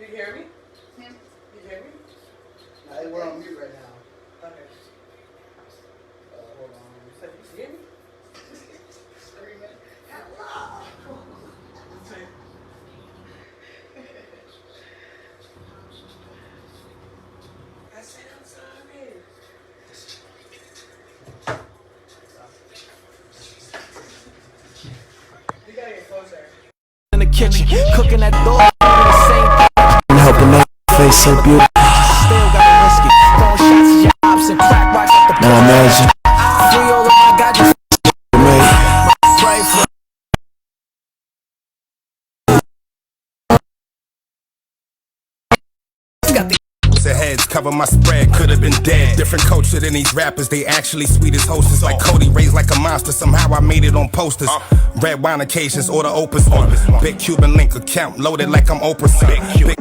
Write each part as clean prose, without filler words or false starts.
You hear me? Yeah. You hear me? Nah, we're on mute right now. Okay. Hold on. You said you hear me? Screaming. I said I'm sorry. You gotta get closer. In the kitchen, cooking that dog in the same thing. Helping that face so beautiful. Still got a whiskey, throwing shots at your ops and crack rocks at the now imagine. Free all of my God, you pray for. Heads cover my spread, could have been dead. Different culture than these rappers, they actually sweet as hostess. Like Cody, raised like a monster, somehow I made it on posters. Red wine occasions, order opus. Big Cuban link account, loaded like I'm Oprah. Big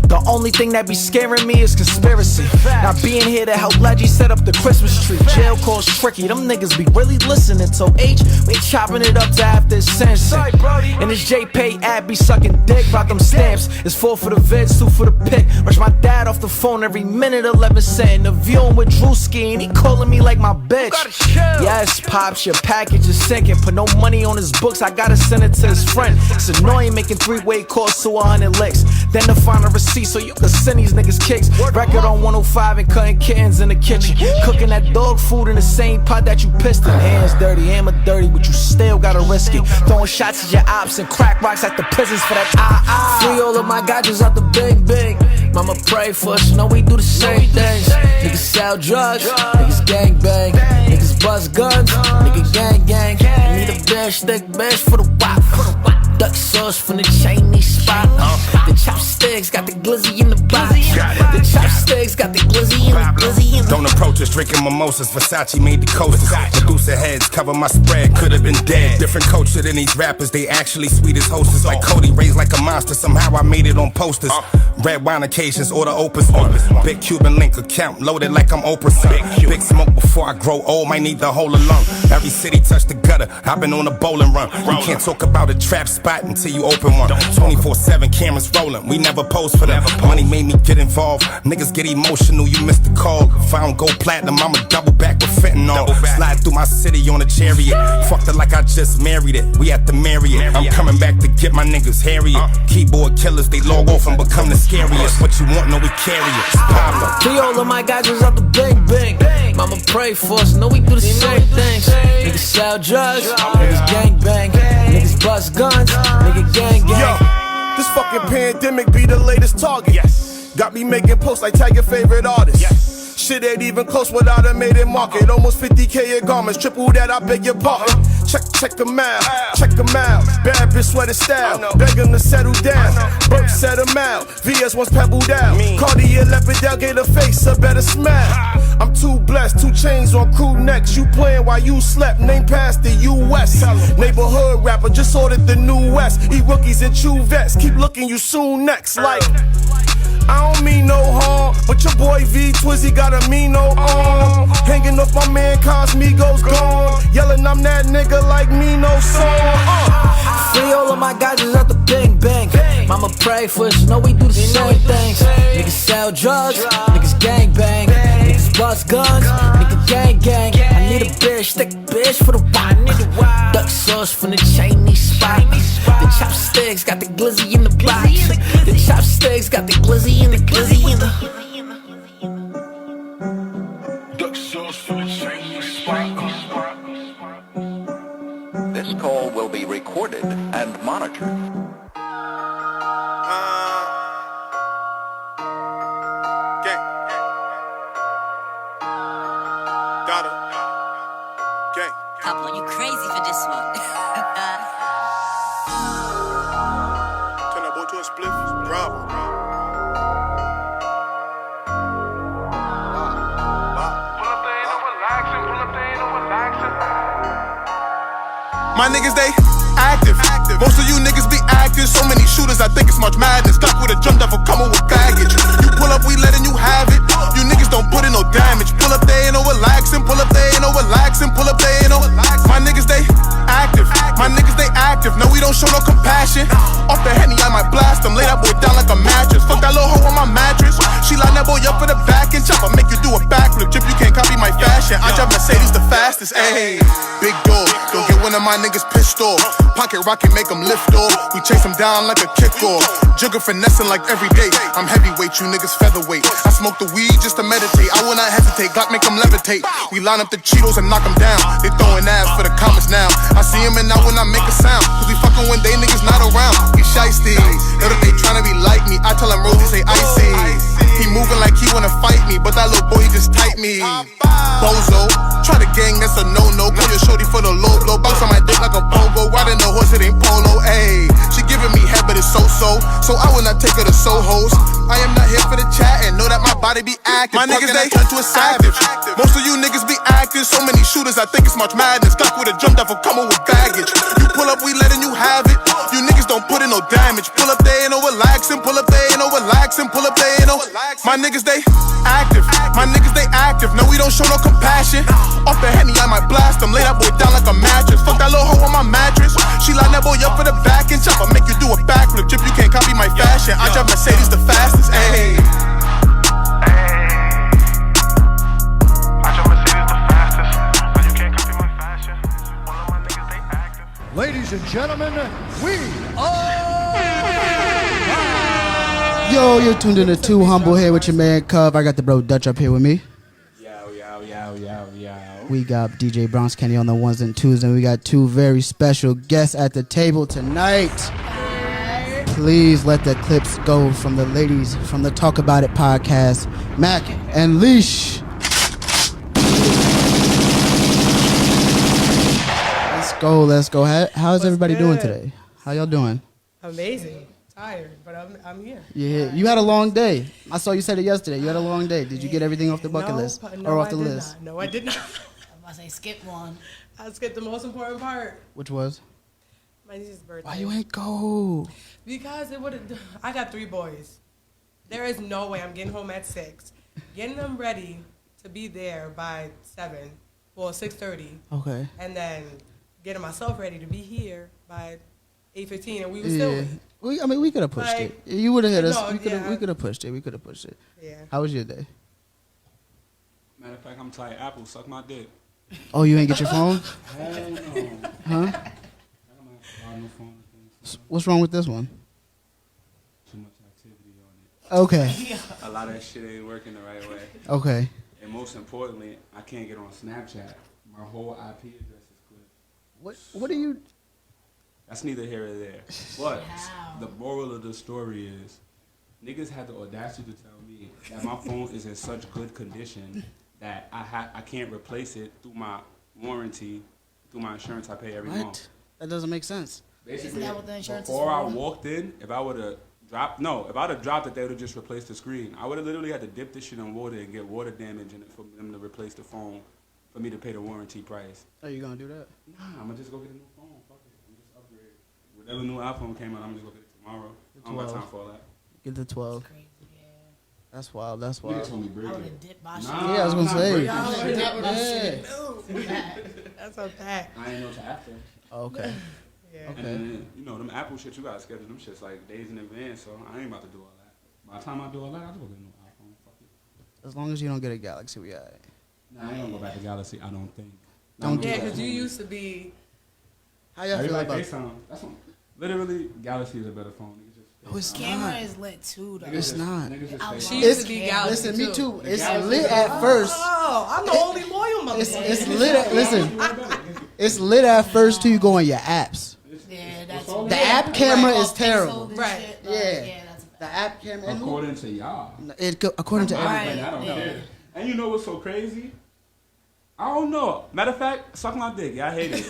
The only thing that be scaring me is conspiracy. Not being here to help Leggy set up the Christmas tree. Jail calls tricky, them niggas be really listening. So H, we chopping it up to after it's sentencing. And this JPay app be sucking dick about them stamps. It's 4 for the vids, 2 for the pick. Rush my dad off the phone every minute, 11 cent. The viewing with Drewski and he calling me like my bitch. Yes, Pops, your package is sinking. Put no money on his books, I gotta send it to his friend. It's annoying making 3-way calls to 100 licks. Then to find a receipt so you can send these niggas kicks. Record on 105 and cutting kittens in the kitchen. Cooking that dog food in the same pot that you pissed in. Hands dirty, hammer dirty, but you still gotta risk it. Throwing shots at your ops and crack rocks at the prisons for that Free all of my gadgets out the big. Mama pray for us, know we do the same things. Niggas sell drugs, niggas gang bang. Niggas bust guns, nigga gang. I need a bitch, thick bitch for the wop. Duck sauce from the Chinese spot. The chopsticks got the glizzy in the box. The chopsticks got the glizzy in the Don't approach us drinking mimosas. Versace made the coasters. Producer heads cover my spread, could have been dead. Different culture than these rappers, they actually sweet as hostess. Like Cody, raised like a monster, somehow I made it on posters. Red wine occasions, order opus. Big Cuban link account, loaded like I'm Oprah. Big smoke before I grow old, might need the whole alone. Every city touch the gutter, I've been on a bowling run. You can't talk about a trap spot until you open one. 24/7 cameras rolling, we never pose for them. Money made me get involved, niggas get emotional, you missed the call. If I don't go platinum, I'ma double back with fentanyl. Slide through my city on a chariot, fucked it like I just married it. We at the Marriott, I'm coming back to get my niggas Harriet. Keyboard killers, they log off and become the scariest. What you want, no we carry it. Pablo. Free all of my gadgets out the big. Mama pray for us, know we do the same things. Niggas sell drugs, niggas gang bang. Niggas bust guns, nigga gang. Yo, this fucking pandemic be the latest target. Yes. Got me making posts like tag your favorite artist. Yes. Shit ain't even close without a made in market. Almost 50K in garments, triple that, I beg your pardon. Check them out, Bad bitch sweater style, beg them to settle down. Burke set them out, VS once pebbled out. Cartier leopard down, gave the face a better smile. I'm too blessed, 2 chains on crew necks. You playing while you slept, name past the US. Neighborhood rapper, just ordered the new West. Eat rookies and chew vets, keep looking you soon next. Like, I don't mean no harm, but your boy V Twizzy got a Mino on. Hanging off my man Cosmigo's gone. Yelling I'm that nigga like me no song. Free all of my gadgets out the big bang. Mama pray for us, know we do the same things. Niggas sell drugs, niggas gang bang. Niggas bust guns, nigga gang. I need a bitch, thick bitch for the wop. Duck sauce from the Chinese spot. The chopsticks got the glizzy in the box. The chopsticks got the glizzy in the Duck sauce from the Chinese spot. This call will be recorded and monitored. Pablo, you crazy for this one. Turn that boy to a split. Bravo. My niggas, they active. Most of you niggas be active. So many shooters, I think it's much madness. Stuck with a jump duffel coming with baggage. You pull up, we letting you have it. You niggas don't put in no damage. Pull up, they ain't no fastest. Ayy, big dog, don't get one of my niggas pissed off. Pocket rocket, make them lift off. We chase them down like a kickoff. Jugger finessing like every day. I'm heavyweight, you niggas featherweight. I smoke the weed just to meditate. I will not hesitate, Glock make them levitate. We line up the Cheetos and knock them down. They throwing abs for the comments now. I see them and now when I make a sound. Cause we fucking when they niggas not around. We shiesty. Know that they tryna be like me. I tell them Rosie say icy. He moving like he wanna fight me, but that little boy he just tight me. Bozo, try the gang, that's a no-no. Call your shorty for the low blow. Bounce on my dick like a pogo. Riding the horse, it ain't polo. Ayy, she giving me head, but it's so-so. So I will not take her to Soho's. I am not here for the chat and know that my body be active. My niggas, they turn to a savage. Most of you niggas be active. So many shooters, I think it's much madness. Glock with a jump that for coming with baggage. You pull up, we letting you have it. You niggas don't put in no damage. Pull up, they ain't no relaxing. Pull up, they ain't no relaxing. Pull up, they ain't no. My niggas, they active. My niggas, they active. No, we don't show no compassion. Off the Henny, I might blast them. Lay that boy down like a mattress. Fuck that little hoe on my mattress. She line that boy up for the back and chop. I make you do a backflip. Chip, you can't copy my fashion. I drive Mercedes the fastest. Ayy. Ladies and gentlemen, we are... Yo, you're tuned in to 2Humble here with your man Cub. I got the bro Dutch up here with me. Yo. We got DJ Bronx Kenny on the ones and twos, and we got two very special guests at the table tonight. Please let the clips go from the ladies from the Talk About It podcast, Mac and Leash. Let's go. How's everybody doing today? How y'all doing? Amazing. Tired, but I'm here. Yeah, you had a long day. I saw you said it yesterday. You had a long day. Did you get everything off the bucket list or off the list? No, I did not. I'm about to say skip one. I skipped the most important part. Which was? My niece's birthday. Why you ain't go? Because it would. I got 3 boys. There is no way I'm getting home at 6, getting them ready to be there by 7, well 6:30. Okay. And then getting myself ready to be here by 8:15, and we were still late. We could have pushed it. You would have hit us. No, We could have pushed it. Yeah. How was your day? Matter of fact, I'm tired. Apple, suck my dick. Oh, you ain't get your phone? Hell no. Huh? I don't have no phone. What's wrong with this one? Too much activity on it. Okay. A lot of that shit ain't working the right way. Okay. And most importantly, I can't get on Snapchat. My whole IP address is clear. What are you? That's neither here or there. But the moral of the story is, niggas had the audacity to tell me that my phone is in such good condition that I can't replace it through my warranty, through my insurance I pay every month. That doesn't make sense. Basically, Isn't that what the insurance before is I for? walked in, if I would have dropped it, they would have just replaced the screen. I would have literally had to dip this shit in water and get water damage in it for them to replace the phone, for me to pay the warranty price. Are you gonna do that? Nah, I'm gonna just go get a new phone. Fuck it. I'm just upgrade. Whatever new iPhone came out, I'm just gonna get it tomorrow. I don't got time for all that. Get the 12. Crazy, yeah. That's wild. That's Nigga wild. told me break I would it. have dipped my shit. Nah, Yeah, I was gonna I'm not say. breaking Yeah. That's a fact. I ain't know to after. Okay. Yeah. Okay. And then, you know, them Apple shit, you gotta schedule them shits like days in advance, so I ain't about to do all that. By the time I do all that, I'll just go get a new iPhone. Fuck it. As long as you don't get a Galaxy, we alright. Nah, I ain't gonna go back to Galaxy, I don't think. Don't do Yeah, that. because you used to be. How y'all feel Everybody about? FaceTime. That's what, literally, Galaxy is a better phone. Niggas just Oh, it's Camera not. is lit too, though. It's not. Niggas just I FaceTime. She used to be Yeah. Galaxy. Listen, me too. It's Galaxy lit is at first. Oh, I'm the only loyal motherfucker. It's lit at, listen, it's lit at first till you go on your apps. Yeah, that's The app camera is terrible. Right. Yeah. that's The app camera, and According to y'all. according to Right. everybody. I don't care. And you know what's so crazy? I don't know. Matter of fact, suck my dick. Y'all hate it.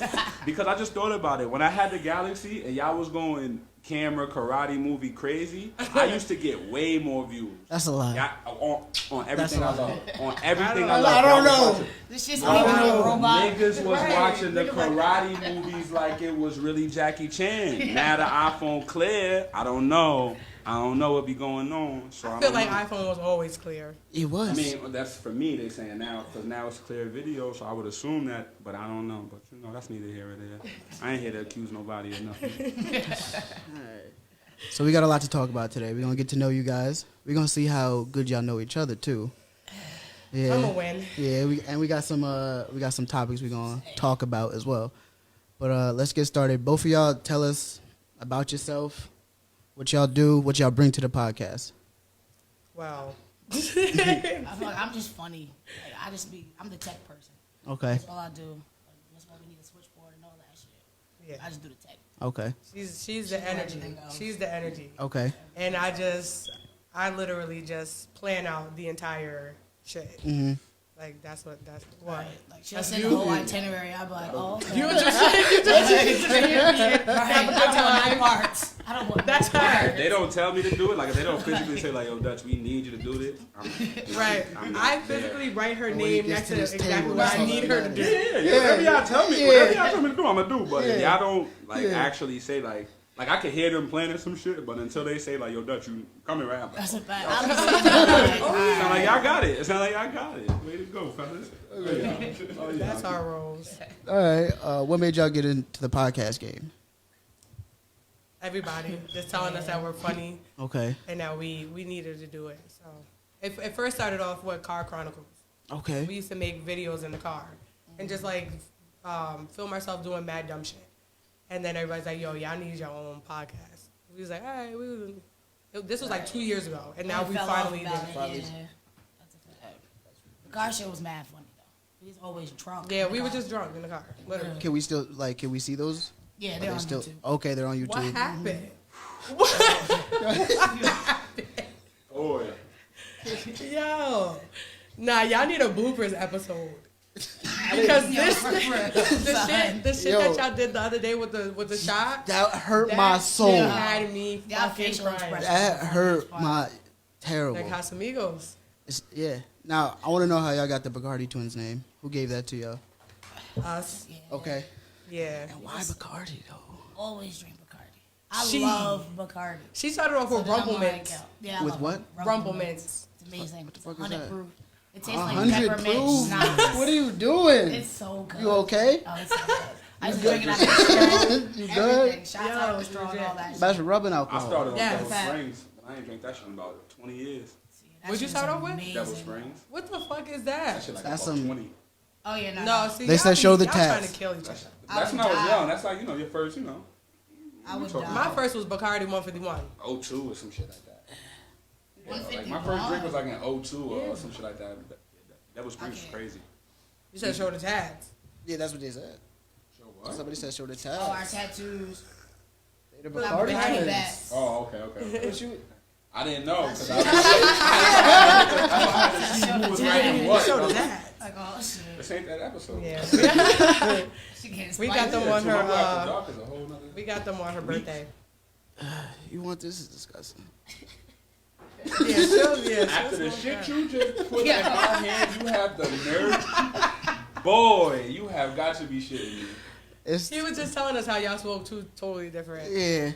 Because I just thought about it. When I had the Galaxy and y'all was going camera karate movie crazy, I used to get way more views. That's a lie. Y'all, on everything I That's a love. On everything I I don't love. I don't Y'all was know. watching- This shit's I don't know. robot. Niggas was Right. watching the Niggas like- karate movies like it was really Jackie Chan. Now the iPhone clear. I don't know. I don't know what be going on. So I feel don't like know. iPhone was always clear. It was. I mean, that's for me. They saying now because now it's clear video, so I would assume that, but I don't know. But you know, that's neither here or there. I ain't here to accuse nobody of nothing. So we got a lot to talk about today. We're gonna get to know you guys. We're gonna see how good y'all know each other too. Yeah. I'm gonna win. Yeah, we got some topics we're gonna talk about as well. But let's get started. Both of y'all tell us about yourself, what y'all do, what y'all bring to the podcast. Wow. I feel like I'm just funny. Like, I'm the tech person. Okay. That's all I do. Like, that's why we need a switchboard and all that shit. Yeah. I just do the tech. Okay. She's the energy. She's the energy. Okay. And I literally just plan out the entire shit. Mm-hmm. Like that's what. Like she'll That's send the whole itinerary. I'll be like, oh, okay. You just Right. I don't want no parts. I don't want That's no parts. her. If they don't tell me to do it, like if they don't physically say like, yo, Dutch, we need you to do this. Right. I'm I there. physically write her And when it name gets next to to this exactly table, what that's I all need that her to matters. do. Whatever y'all tell me, whatever y'all tell me to do, I'm gonna do. But if Yeah. y'all don't like Yeah. actually say like I can hear them planning some shit, but until they say like, yo, Dutch, you coming around. That's a fact. I'll be saying that, like, It sound like y'all got it. It sound like y'all got it. Way to go, fellas. Oh, yeah. That's our roles. All right. What made y'all get into the podcast game? Everybody just telling us that we're funny Okay. and that we needed to do it. So it first started off with Car Chronicles. Okay. We used to make videos in the car and just like film ourselves doing mad dumb shit. And then everybody's like, yo, y'all need your own podcast. We was like, all right. This was like 2 years ago, and now we fell off finally did about it. it. Yeah. That's a fact. The car shit was mad funny though. He's always drunk. Yeah, in the we were car. just drunk in the car. Literally. Can we still can we see those? Yeah, Are they're they on still YouTube. okay? They're on YouTube. What happened? Oh, yeah. Yo. Nah, y'all need a bloopers episode. Because the shit Yo. that y'all did the other day with the shot, That hurt that my soul. shit had me Y'all fucking facial crying. expressions. That hurt my terrible. Like Casamigos. Yeah. Now I want to know how y'all got the Bacardi twins name. Who gave that to y'all? Us. Yeah. Okay. Yeah. And why Bacardi though? Always drink Bacardi. I love Bacardi. She started off with So then I'm Rumple like, Mints. yeah, I With love what? Rumple Mints. It's amazing. What the fuck is 100 that? proof. It tastes like 100 peppermint proof. schnapps. What are you doing? It's so good. You okay? Oh, it's so good. I used to drink it out of the straw. You Everything. good? Shots out of the straw and all that shit. That's rubbing I alcohol. started on Yeah. Devil Fat. Springs, but I ain't drank that shit in about 20 years. See, that What'd you shit start was off with? amazing. Devil Springs. What the fuck is That that? shit like That's about some- 20. Oh, yeah, no. No, see, They y'all said be- show the y'all trying tats. to kill each other. That's when I was young. That's like, your first, I would talking die. My first was Bacardi 151. 02 or some shit like that. Yeah, like my 151. first drink was like in 02 or some shit like that. Devil Springs was Okay. crazy. You said show the tats. Yeah, that's what they said. Show what? Somebody said show the Oh, our tabs. tattoos. They the Put Bacardi Bacardi twins. bats. Oh, okay. What you? I didn't know because I had to see who was writing what. Show the This tats. Like, oh, shit. ain't that episode. Yeah. She getting We got spicy. them on her. Tomorrow After Dark is a whole nother. We got them on her birthday. You want this? Is disgusting. After the shit you just put in my hand, you have the nerve. Boy, you have got to be shitting me. It's He was just telling us how y'all smoke two totally different. yeah.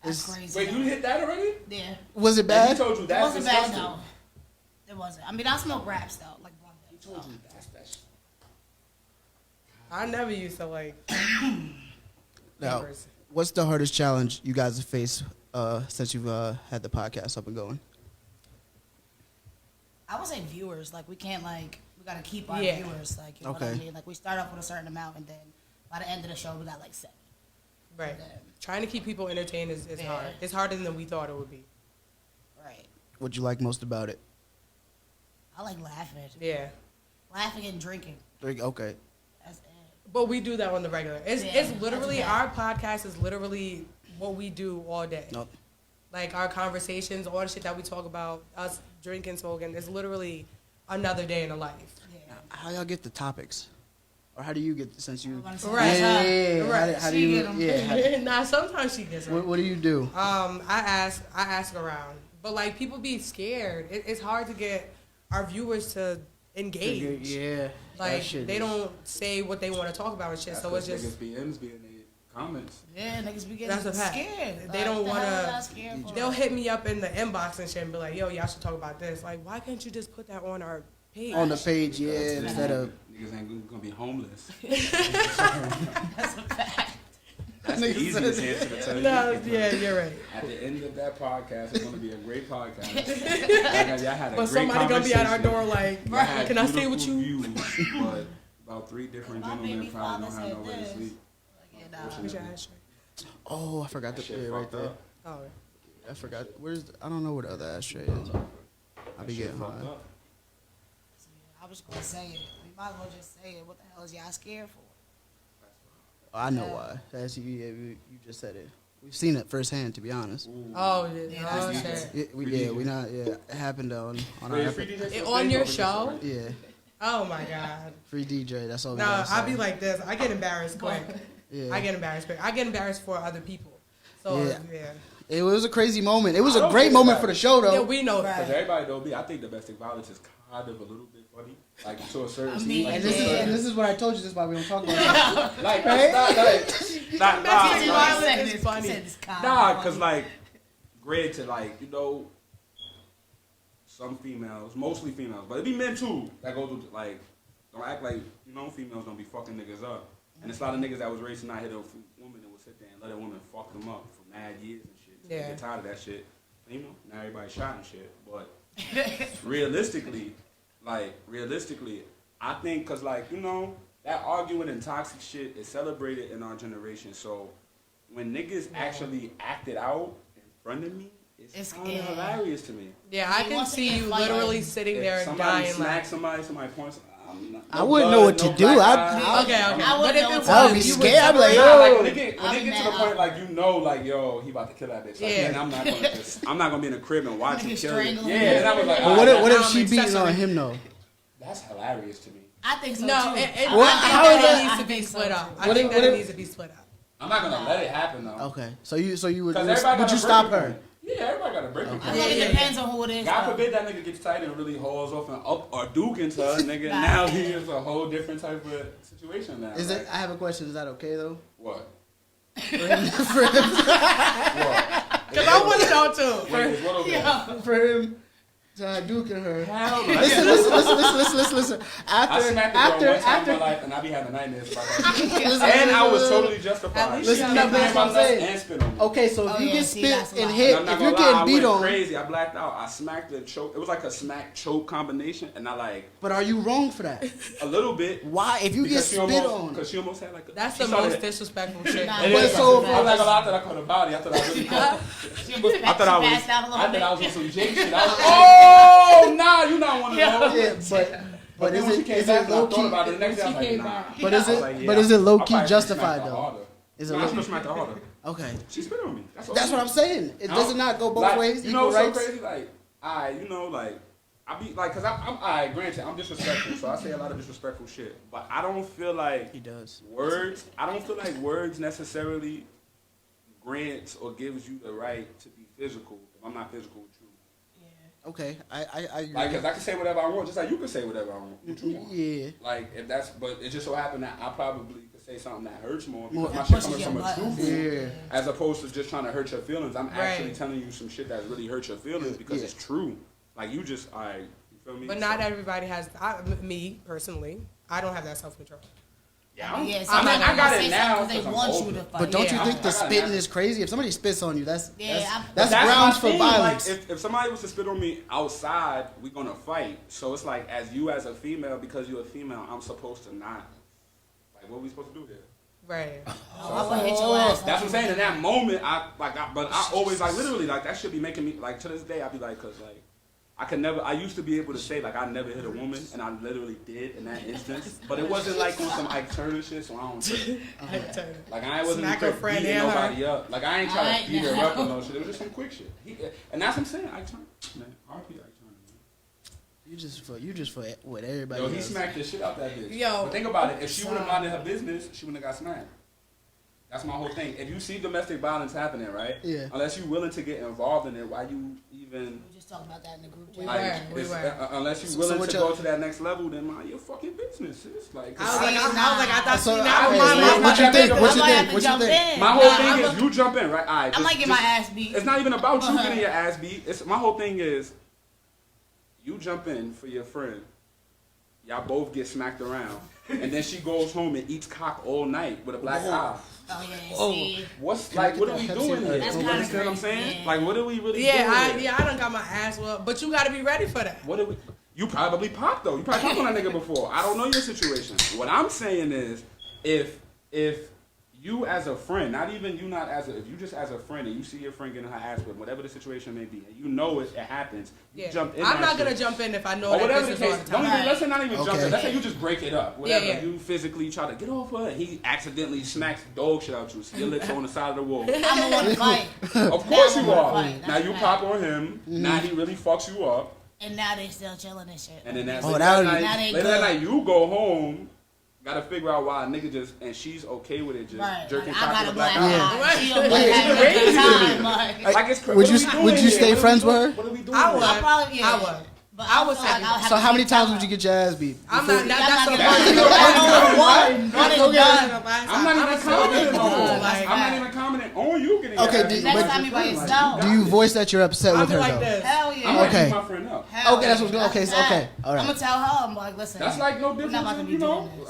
That's It's, crazy. Wait, you hit that already? Yeah. was it And bad? he told you It that's wasn't bad, disgusting. though. It wasn't. I mean, I smoke raps, though. Like, blunt He vapes, told so. you that's I never used to like. Now, papers. what's the hardest challenge you guys have faced since you've had the podcast up and going? I would say viewers. Like, we can't, like, we got to keep our Yeah. viewers. Like, you know what I Okay. mean? Like, we start off with a certain amount, and then by the end of the show, we got, like, 7. Right. Yeah. Trying to keep people entertained is Yeah. hard. It's harder than we thought it would be. Right. What you like most about it? I like laughing. Yeah. Laughing and drinking. Okay. That's it. But we do that on the regular. It's Yeah, it's literally that's our podcast is literally what we do all day. Nope. Like our conversations, all the shit that we talk about, us drinking, smoking, it's literally another day in the life. Yeah. How y'all get the topics? Or how do you get since you? I'm saying, Right. that's how- Yeah. Right. How do She you? get 'em. Yeah. Nah, sometimes she gets it. What do you do? I ask around, but like people be scared. It's hard to get our viewers to engage. Yeah. Like that shit they is- don't say what they want to talk about and shit. So it's just niggas BMs be in the comments. Yeah, niggas be That's getting a fact. scared. They don't the hell wanna- is y'all scared for? they'll hit me up in the inbox and shit and be like, "Yo, y'all should talk about this." Like, why can't you just put that on our page? on the page, yeah, instead of Niggas ain't gonna be homeless. That's a fact. That's the easiest answer to tell you. No, yeah, you're right. At the end of that podcast, it's going to be a great podcast. Y'all had a But great somebody gonna be at our door like, Y'all had can I stay with beautiful you? Views, but about 3 different gentlemen probably don't have nowhere to sleep. Where's your ashtray? Oh, I forgot the Shit right there. up. Oh, I forgot. I don't know where the other ashtray is. I be getting high. I was gonna say it. We might as well just say it. What the hell is y'all scared for? I know why. That's you just said it. We've seen it firsthand, to be honest. oh, shit. It happened on our On your show? Yeah, Oh my god. free DJ. That's all. Nah, I be like this. I get embarrassed quick. Yeah. I get embarrassed quick. I get embarrassed for other people. So yeah. It was a crazy moment. It was a great moment for the show, though. Yeah, we know Because that. everybody know me. I think domestic violence is kind of a little bit funny. Like, to a certain mean, like, And this is what I told you. This is why we don't talk about it. like, that's not, Domestic nah, violence is funny. nah, because, like, granted, like, you know, some females, mostly females, but it be men too, that go through, like, don't act like, you know, females don't be fucking niggas up. And it's a lot of niggas that was raised to not hit a woman that would sit there and let a woman fuck them up for mad years and shit. Yeah. They get tired of that shit. And, you know, now everybody shot and shit. But realistically, I think, because, like, you know, that arguing and toxic shit is celebrated in our generation. So when niggas actually act it out in front of me, it's kind of hilarious to me. Yeah, I can see you literally sitting there and Somebody dying smacks like. somebody points. I wouldn't know what to do. Okay. I But if it was, I would be you scared. I'd be like, Nah, yo. like when they get to the point, like, you know, like, yo, he about to kill that bitch. Like, Yeah. man, I'm not gonna be in the crib and watch him Nigga kill it. strangle Yeah, him. and I was like, But what if now she I'm beating accessory. on him though? that's hilarious to me. I think so no, too. how I is think it needs to I be think so, split too. up. I think that it needs to be split up. I'm not gonna let it happen though. Okay, so you would 'Cause everybody would gotta you stop break her? it. Yeah, everybody got to break it. I feel like it depends on who it is. God though. forbid that nigga gets tight and really hauls off and up or duke into her, nigga. Now he is a whole different type of situation now. Is it? I have a question. Is that okay though? What? For him, Because I want to know too. Wait, what okay? for him to duking her. Hell no. Listen. I smacked the girl one time in my life and I be having nightmares about that. And I was totally justified. Listen, She no, kicked that's me what I'm in my nuts saying. and spit on me. Okay, so if Oh, you yeah, get see, spit that's and a hit, And I'm not if you're gonna lie, getting beat I went on, crazy. I blacked out. I smacked the choke. It was like a smack choke combination, and I like but are you wrong for that? a little bit. Why? If you get Because she spit almost, on, because she almost had like a. That's she the started- most disrespectful shit. Nah, It But is. so- I was like, I thought I caught a body. I thought I really caught. She I thought I was. passed out a little I thought bit. I was on some Jake shit. I was like, oh, nah, you not one of those. yeah, but then is when she it came is back, it and I low thought key? about it the next day. I was like, nah. But is I was it like, yeah, but is it low I key probably justified smacked her though? harder. Is it Nah, I low? should have smacked her harder. Okay, She spit on me. That's that's what I'm saying. It does not go both like, ways. You know Equal what's so rights. crazy? Like, you know, like, I be like, cause I'm granted, I'm disrespectful, so I say a lot of disrespectful shit. But I don't feel like He does. words. I don't feel like words necessarily grants or gives you the right to be physical. If I'm not physical with you, Okay, I agree. like, cause I can say whatever I want, just like you can say whatever I want. What you want. Yeah. Like, if that's, but it just so happened that I probably could say something that hurts more More- because my shit pushes coming your from a buttons. truth. Yeah. As opposed to just trying to hurt your feelings. I'm actually Right. telling you some shit that really hurts your feelings because Yeah. it's true. Like, you just, you feel me? But not everybody has. Me personally, I don't have that self control. Yeah, I Yeah, got sometimes it now because they 'cause I'm want you older. to fight. But don't you Yeah, think I the got it spitting now. is crazy? If somebody spits on you, that's Yeah, that's But grounds my for thing, violence. Like, if somebody was to spit on me outside, we gonna fight. So it's like, as a female, because you're a female, I'm supposed to not. Like, what are we supposed to do here? Right. I would hit your ass. That's what I'm saying. In that moment, but I always, like, literally, like, that should be making me, like, to this day, I be like, cause, like, I used to be able to say, like, I never hit a woman, and I literally did in that instance. But it wasn't, like, on some Ike Turner shit, so I don't think. Like, I wasn't Smack her friend beating and her. nobody up. Like, I ain't trying to beat her Alright, up or no shit. It was just some quick shit. And that's what I'm saying. Ike Turner, man, RP Ike Turner, man. You just for what everybody Yo, he else. smacked the shit out that bitch. Yo. But think about it. If she would have minded her business, she wouldn't have got smacked. That's my whole thing. If you see domestic violence happening, right? Yeah. Unless you're willing to get involved in it, why you even... We just talked about that in the group chat. Like, We it's, were. unless you're So willing what to y'all- go to that next level, then mind your fucking business. It's like, I thought. So, See, now okay, my- so my- what you my- think? I What you might think? have to What you jump think? in. my whole Nah, thing I'm is you jump in, right? All right, I might get my ass beat. It's not even about you getting your ass beat. It's my whole thing is you jump in for your friend. Y'all both get smacked around, and then she goes home and eats cock all night with a black eye. Oh yeah. Oh, See. what's like? What are we doing here? That's You kinda understand what I'm crazy, saying? yeah. Like, what are we really doing? I done got my ass whooped, but you gotta be ready for that. What are we? You probably popped though. You probably popped on that nigga before. I don't know your situation. What I'm saying is, if you as a friend, not even you, not as a, if you just as a friend and you see your friend getting her ass whipped, whatever the situation may be, and you know it happens, you jump in. I'm not gonna jump in if I know or that whatever this the is case. all the Don't time. even, let's say not even jump in. Let's say Okay. you just break it up. Whatever. Yeah. You physically try to get off her. He accidentally smacks dog shit out you. So your lips on the side of the wall. I'm gonna want to fight. Of course Now you I are. wanna fight. Now That's you a pop fact. on him. Now he really fucks you up. And now they still chilling and shit. And then that Oh, later that that would- night, Now they later that good. night you go home. Gotta figure out why a nigga just, and she's okay with it, just Right. jerking Like, cock I to got the a black black eye. eye. She a Like, black it's eye crazy at the to me. time. Like, Like it's crazy. Would you stay friends with her? What are we doing? I would. I probably, yeah. I would. But I I would would say- like, I would have So to how many tell times her. would you get your ass beat? I'm not. I'm That's not the gonna first lie. thing. One and done. I'm not even commenting no more. Like, I'm not even commenting on you getting Okay, your ass do- beat. Next but- time you by Like, yourself. Do you voice that you're upset I'll with be her like though? this. Hell I'm yeah. gonna Okay. beat my friend up. Hell Okay, that's what's going. yeah. Okay, so okay, all I'm right. gonna tell her. I'm like, listen. That's like no we're different. not about to Than, be you know, doing this.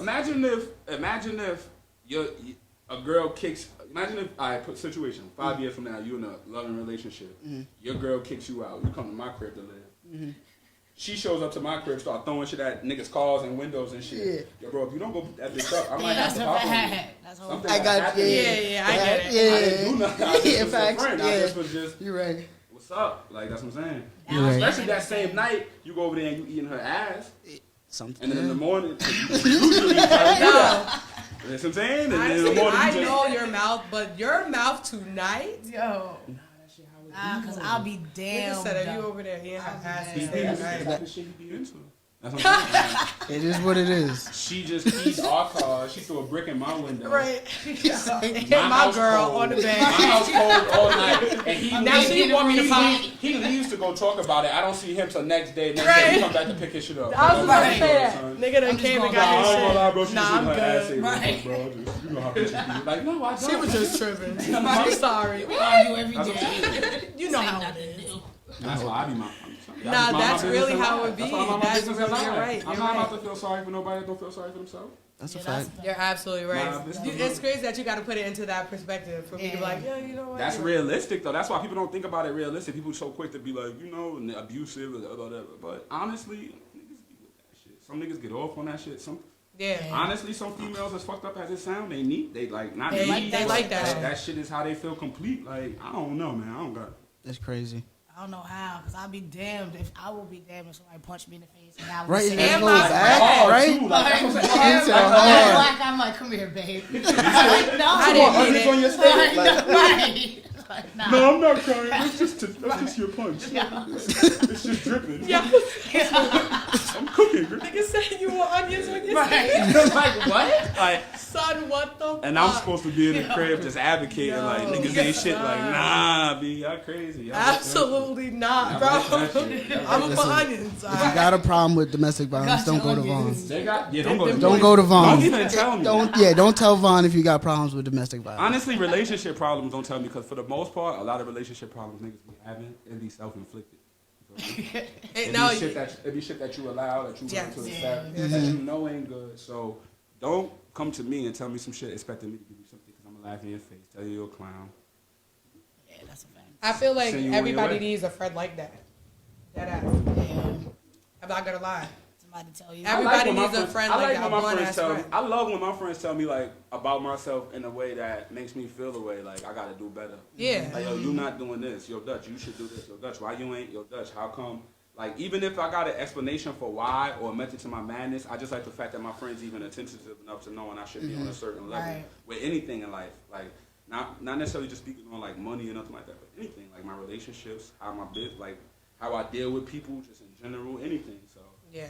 imagine if a girl kicks. Imagine if I put situation 5 years from now, you in a loving relationship. Your girl kicks you out. You come to my crib to live. She shows up to my crib, start throwing shit at niggas' cars and windows and shit. Yo, bro, if you don't go beat that bitch up, I might Yeah, have that's to a pop on you. fact. That's a Something I that got happened. Yeah, I get it. I Yeah, didn't do nothing. I just yeah, was a facts. friend. I Yeah, just was just, you're right. what's up? Like, that's what I'm saying. You're right. Especially that same night, you go over there and you eating her ass. Something. And then in the morning, usually you try to do that. That's what I'm saying? And then in the Honestly, morning, I you just... know your mouth, but your mouth tonight. Yo. Nah, cause I'll be Nigga damn. said if you dumb. over there eating her ass He and be staying into night. that shit he be into. That's what I'm saying. It is what it is. She just keys our car. She threw a brick in my window. Right. Hit My my house girl cold. on the My bed. house cold all night. And he Now leaves, she want me to fight. he leaves to go talk about it. I don't see him till next day. Next day Right. he come back to pick his shit up. I was about to Right. say that. Son. Nigga done I'm just came and going got Nah, I his ain't gonna lie, shit. bro. She Nah, just I'm her ass good. ate Right. bro. Just, you know how bitches be. Like, no, I don't. She was just tripping. I'm sorry. We argue every That's what I'm day. saying. You know Ain't how it nothing is. new. That's why I be my. Nah, that's really how it would be. That's why I'm my That's business really- in life. you're right, I'm you're not right. about to feel sorry for nobody that don't feel sorry for themselves. That's a Yeah, fact. You're absolutely right. Nah, this is- It's crazy that you got to put it into that perspective for me to be Yeah. like, yeah, you know what? That's you know. realistic though. That's why people don't think about it realistic. People so quick to be like, you know, abusive or whatever. But honestly, niggas be with that shit. Some niggas get off on that shit. Some Yeah. honestly, some females as fucked up as it sound, they need. They like not They need. like that shit. That shit is how they feel complete. Like I don't know, man. I don't got. That's crazy. I don't know how, cause I'll be damned if I will be damned if somebody punched me in the face and I was Right, sitting and there. it goes back, Hard, right? too, like, that's what I'm saying. It's a I'm hard. like, I'm like, come here, babe. Like, no, I didn't Onions mean on it. your steak. Like, right. Like, nah. No, I'm not crying. That's just your punch. It's just dripping. Yeah. I'm cooking. Girl. Nigga said you want onions on your Right. Like what? Like. son. What the? And I'm fuck? supposed to be in the crib just advocating like niggas ain't shit. Like nah, B, y'all crazy. Y'all Absolutely not, bro. I'm gonna put onions. If you got a problem with domestic violence, don't go to Vaughn. They got don't go to Don't go to Vaughn. Don't even tell me. Don't tell Vaughn if you got problems with domestic violence. Honestly, relationship problems don't tell me because for the most part, a lot of relationship problems niggas be having it be self-inflicted. It No, be shit that you allow, that you Yes. willing to accept, that you know ain't good. So don't come to me and tell me some shit expecting me to give you something because I'm gonna laugh in your face, tell you you're a clown. Yeah, that's a fact. I feel like Send you on your everybody way. needs a friend like that. That ass. Yeah. I'm not gonna lie. Somebody tell you. Everybody when my needs a friend like that. when my One friends ass tell me. friend. I love when my friends tell me like about myself in a way that makes me feel the way like I gotta do better. Yeah. Like yo, you not doing this. Yo, Dutch, you should do this. Yo, Dutch, why you ain't? Yo, Dutch, how come? Like even if I got an explanation for why or a method to my madness, I just like the fact that my friends even attentive enough to knowing I should be on a certain level Right. with anything in life. Like not necessarily just speaking on like money or nothing like that, but anything like my relationships, how my bit, like how I deal with people, just in general, anything. So. Yeah.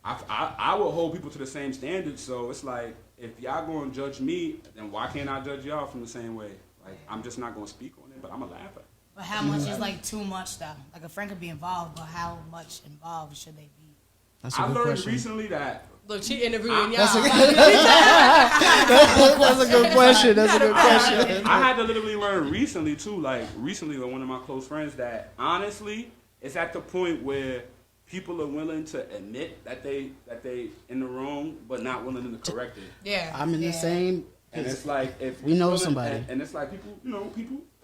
I will hold people to the same standards, so it's like if y'all gonna judge me, then why can't I judge y'all from the same way? Like I'm just not gonna speak on it, but I'm gonna laugh at it. But how much is like too much though? Like a friend could be involved, but how much involved should they be? That's a I good learned question. recently that Look, she interviewing y'all. That's a good question. That's a good question. I had to literally learn recently too, like recently with one of my close friends that honestly it's at the point where people are willing to admit that they in the wrong, but not willing to correct it. Yeah. I'm in the same And it's like if we know somebody, and it's like people,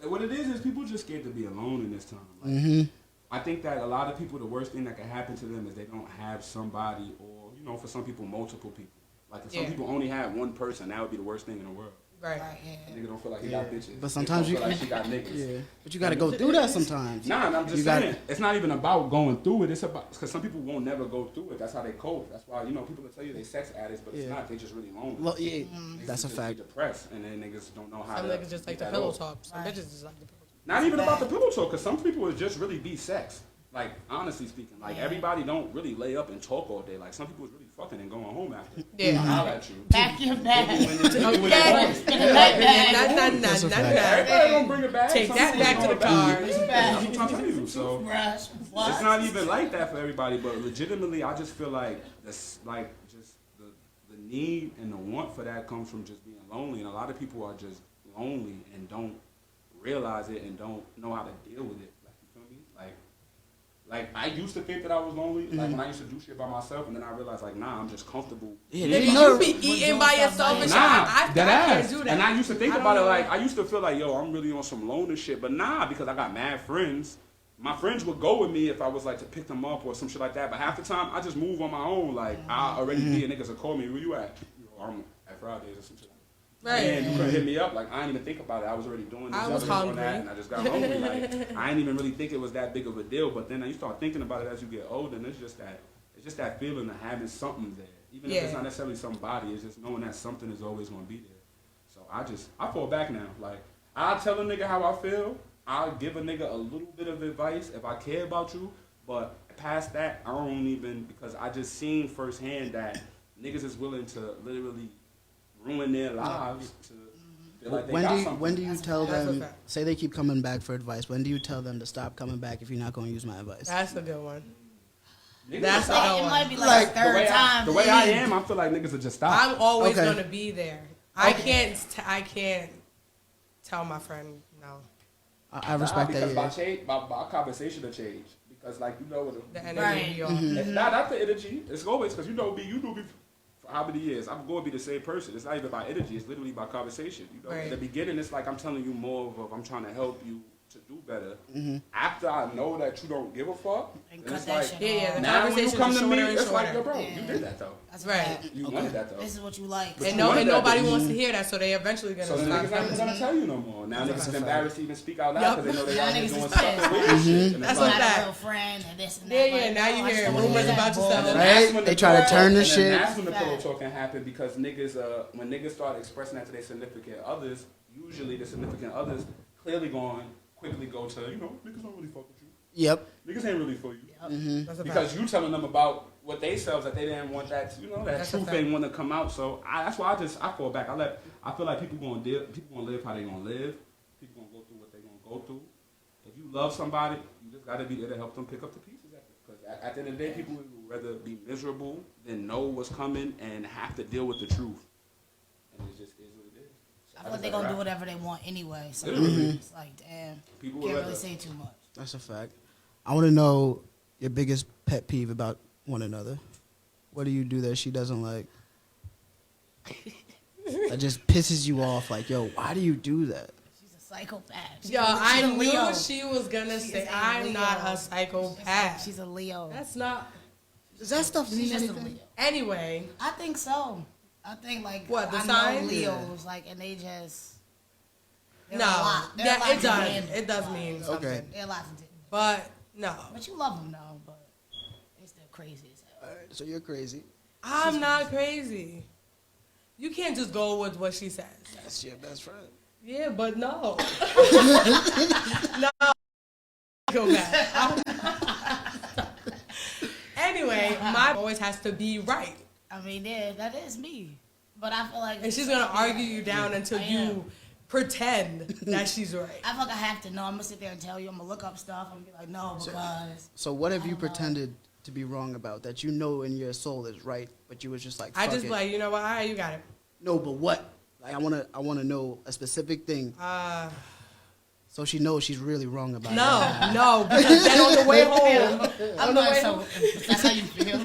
what it is people just scared to be alone in this time. Like, I think that a lot of people, the worst thing that can happen to them is they don't have somebody, or for some people, multiple people. Like if some people only have one person, that would be the worst thing in the world. Right. Nigga don't feel like he got bitches. But sometimes you feel like she got niggas. Yeah. But you got to go through that sometimes. Nah, and I'm just saying, it's not even about going through it. It's about, because some people won't never go through it. That's how they cope. That's why, people will tell you they sex addicts, but it's not. They just really lonely. Well, yeah, that's a fact. Depressed, and then niggas don't know how Some to. niggas just like the pillow talk. Some bitches just like the pillow talk. Not even about the pillow talk, because some people would just really be sex. Like, honestly speaking, like, everybody don't really lay up and talk all day. Like, some people is really fucking and going home after. Yeah. Holler at you. Back your bag. Everybody don't bring it back. Take that back to the car. That's what I'm telling you. So, it's not even like that for everybody, but legitimately, I just feel like this, like, just the need and the want for that comes from just being lonely. And a lot of people are just lonely and don't realize it and don't know how to deal with it. Like, I used to think that I was lonely, like, when I used to do shit by myself, and then I realized, like, nah, I'm just comfortable. Yeah, you be eating by yourself and shit. I can't do that. And I used to think about it, like, I used to feel like, yo, I'm really on some loner shit, but nah, because I got mad friends. My friends would go with me if I was, like, to pick them up or some shit like that, but half the time, I just move on my own. Like, I already be, and niggas would call me, where you at? I'm at Fridays or some shit. Right. And you couldn't hit me up. Like, I didn't even think about it. I was already doing this. I was hungry. And I just got hungry. Like, I didn't even really think it was that big of a deal. But then you start thinking about it as you get older, and it's just that feeling of having something there. Even if it's not necessarily somebody, it's just knowing that something is always going to be there. So I fall back now. Like, I'll tell a nigga how I feel. I'll give a nigga a little bit of advice if I care about you. But past that, I don't even, because I just seen firsthand that niggas is willing to literally ruin their lives to feel like they got something. When do you tell them, say they keep coming back for advice, when do you tell them to stop coming back if you're not going to use my advice? That's a good one. That's a good one. It might be like third time. The way I am, I feel like niggas will just stop. I'm always going to be there. I can't tell my friend no. I respect that. Because my conversation will change. Because, like, the energy off. It's not the energy. It's always, because you know me for how many years. I'm going to be the same person. It's not even about energy. It's literally about conversation. Right. In the beginning, it's like I'm telling you more of I'm trying to help you to do better. After I know that you don't give a fuck, and it's like, the now when you come to me, it's shorter. like, yo, bro, you did that, though. That's right. You wanted that, though. This is what you like. And nobody wants to hear that, so they eventually going to stop. So niggas not going to tell you no more. Now niggas is embarrassed to even speak out loud because they know they out here doing stuff weird shit. That's like that. Real friend and this and that. Yeah, now you hear rumors about yourself. Right? They try to turn this shit. And that's when the pillow talk can happen, because niggas, when niggas start expressing that to their significant others, usually the significant others quickly go to, niggas don't really fuck with you. Yep. Niggas ain't really for you. Because you telling them about what they selves that they didn't want that truth ain't want to come out. So that's why I fall back. I feel like people gonna live how they gonna live. People gonna go through what they gonna go through. If you love somebody, you just gotta be there to help them pick up the pieces. Because at the end of the day, people would rather be miserable than know what's coming and have to deal with the truth. And it just is what it is. So I feel like they're gonna do whatever they want anyway. So it's like, damn, people can't really say too much. That's a fact. I want to know your biggest pet peeve about one another. What do you do that she doesn't like? That just pisses you off. Like, yo, why do you do that? She's a psychopath. I knew she was gonna say I'm not a psychopath. She's a Leo. That's not. Does that stuff mean anything? Anyway, I think so. I think like what the I sign? know Leos and they just no. Yeah, it does. It does mean something. Okay. They're a lot to do. But no. But you love them though. But they're still crazy as hell. All right, so you're crazy. I'm not crazy. You can't just go with what she says. That's your best friend. Yeah, but no. No. Go back. Anyway, my always has to be right. I mean, yeah, that is me. But I feel like... And she's going to argue you down until you pretend that she's right. I feel like I have to know. I'm going to sit there and tell you. I'm going to look up stuff. I'm going to be like, no, because... So what have you pretended to be wrong about that you know in your soul is right, but you was just like, fuck I just it. like, you know what? All right, you got it. No, but what? Like, I wanna know a specific thing. So she knows she's really wrong about it. No, because then on the way home, that's how you feel?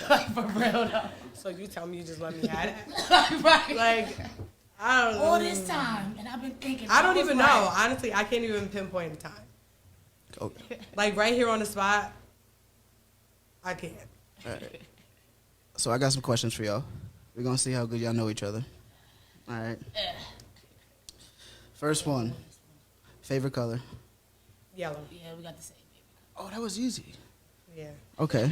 Like, for real, though. So you tell me you just let me have it? Right. Like, I don't know. All this time, and I've been thinking. I don't even know. Right. Honestly, I can't even pinpoint the time. Okay. Like right here on the spot, I can't. All right. So I got some questions for y'all. We're gonna see how good y'all know each other. All right. First one. Favorite color? Yellow. Yeah, we got the same. Oh, that was easy. Yeah. Okay.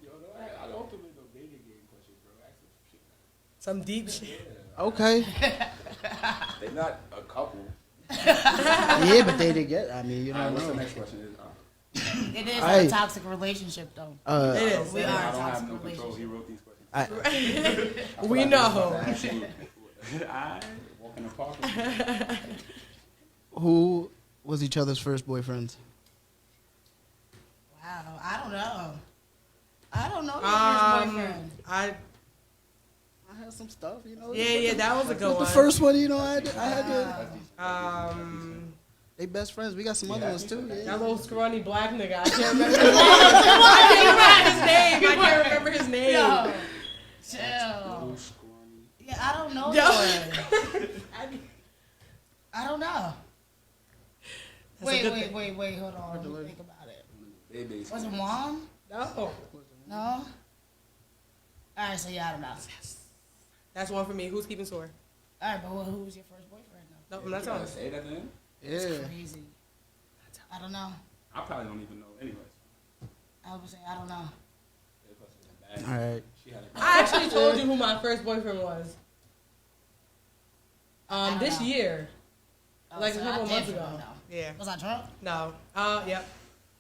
Yo, I don't think no dating game questions, bro. Ask some shit. Some deep shit. Okay. They're not a couple. Yeah, but they did get. I mean, you All right, don't what's the know. next question? It is Aight. a toxic relationship, though. It is. We It are I a don't have toxic no control. He relationship. wrote these questions. We know. I walk in the park. Who was each other's first boyfriends? Wow, I don't know. I don't know your first boyfriend. I had some stuff, you know. Yeah, that was a good one. The first one, you know, I had to. They best friends. We got some other ones too. Yeah. That little scrawny black nigga. I can't remember his name. I can't remember his name. Yo, chill. Yeah, I don't know. I don't know. Wait. Hold on. Let me think about it. Was it Juan? No. No? All right, so yeah, I don't know. That's one for me. Who's keeping score? All right, but who was your first boyfriend, though? No, I'm not telling. Say that then? Yeah. That's crazy. I don't know. I probably don't even know anyways. I would say I don't know. All right. I actually told you who my first boyfriend was. This year. Oh, Like so a couple I months definitely ago. know. Yeah. Was I drunk? No. Yep.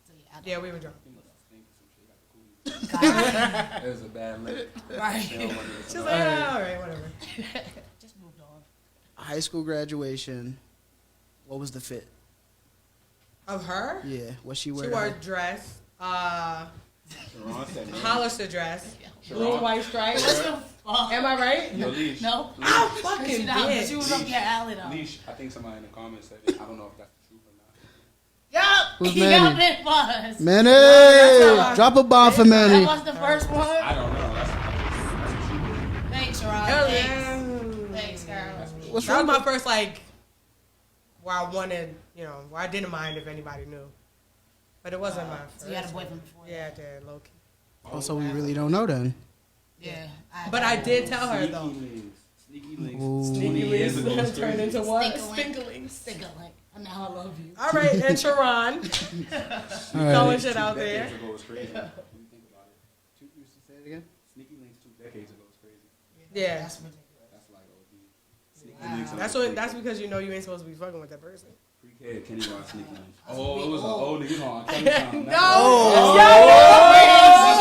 So yeah, Yeah, we were drunk. It was a bad lick. Right. She's like, all right, whatever. Just moved on. High school graduation. What was the fit? Of her? Yeah. What she She wear? wore a dress. Hollister dress. Blue, white stripes. What the fuck? Am I right? Yo, Leash. No. I'm fucking She bitch. was up your alley, though. Leash, I think somebody in the comments said it. I don't know if that's the truth or not. Yup. Who's He Manny? got it buzz. Manny! not- Drop a bomb for That Manny. was the first one. I don't know. That's Thanks, Sharon. Hell Thanks. yeah. Thanks, girl. What's That wrong? was my first, like, where I wanted, where I didn't mind if anybody knew. But it wasn't my first. So you had a boyfriend before? Yeah, I did, low key. Oh, so we really don't know then. Yeah. But I did tell her, though. Sneaky links. Ooh. 20 years ago was Turned crazy. into what? Stinkerlings. Stinkerling. I know I love you. All right, and Sharon. Throwing shit out there. Decades ago was crazy. When you think about it. You used to say it again? Sneaky links 2 decades ago was crazy. Yeah. That's ridiculous. That's like OD. Sneaky links. That's because you know you ain't supposed to be fucking with that person. Pre-K, Kenny Rock sneaky links. Oh, it was an old nigga on Kelly Time.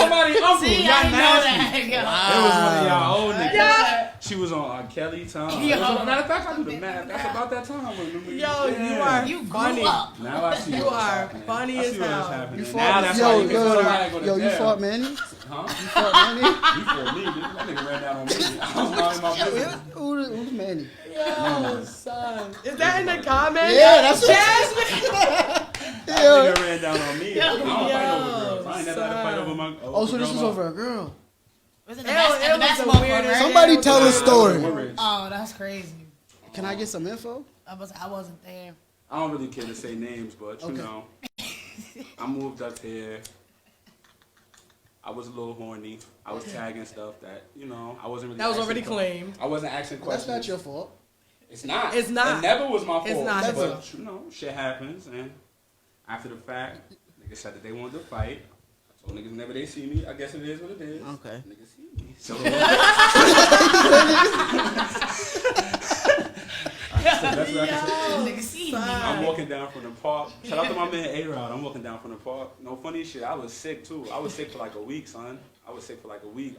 Somebody uncle. See, Y'all I know nasty. that. It was one of y'all old niggas. Yeah. She was on Kelly Time. Yo. Matter of fact, I do the math. That's about that time. Remember? Yo, Yeah. you You funny. grew up. Now I see You what's are happening. funny I as see what's hell. happening. You Now fought, that's why you can yo, somebody go to you jail. fought Manny? Huh? You fought Manny? You fought me. That nigga ran down on me. I was minding my business. Who's Manny? Yo, son. Is that in the comments? Yeah, that's Jasmine. That nigga ran down on me. I don't fight over Yo, girls. I ain't never had to fight over my. Oh, so this was over a girl. Was it It was the basketball court, weirdest- right? Somebody tell a story. Oh, that's crazy. Can I get some info? I wasn't there. I don't really care to say names, but you know, I moved up here. I was a little horny. I was tagging stuff that I wasn't really. That was asking already que- claimed. I wasn't asking questions. That's not your fault. It's not. It's not. It never was my fault. It's not his But fault. shit happens, and after the fact, niggas said that they wanted to fight. I told niggas whenever they see me, I guess it is what it is. Okay. Niggas see me. So. Nigga see me. I'm walking down from the park. Shout out to my man A-Rod. I'm walking down from the park. No funny shit. I was sick too. I was sick for like a week, son. I was sick for like a week.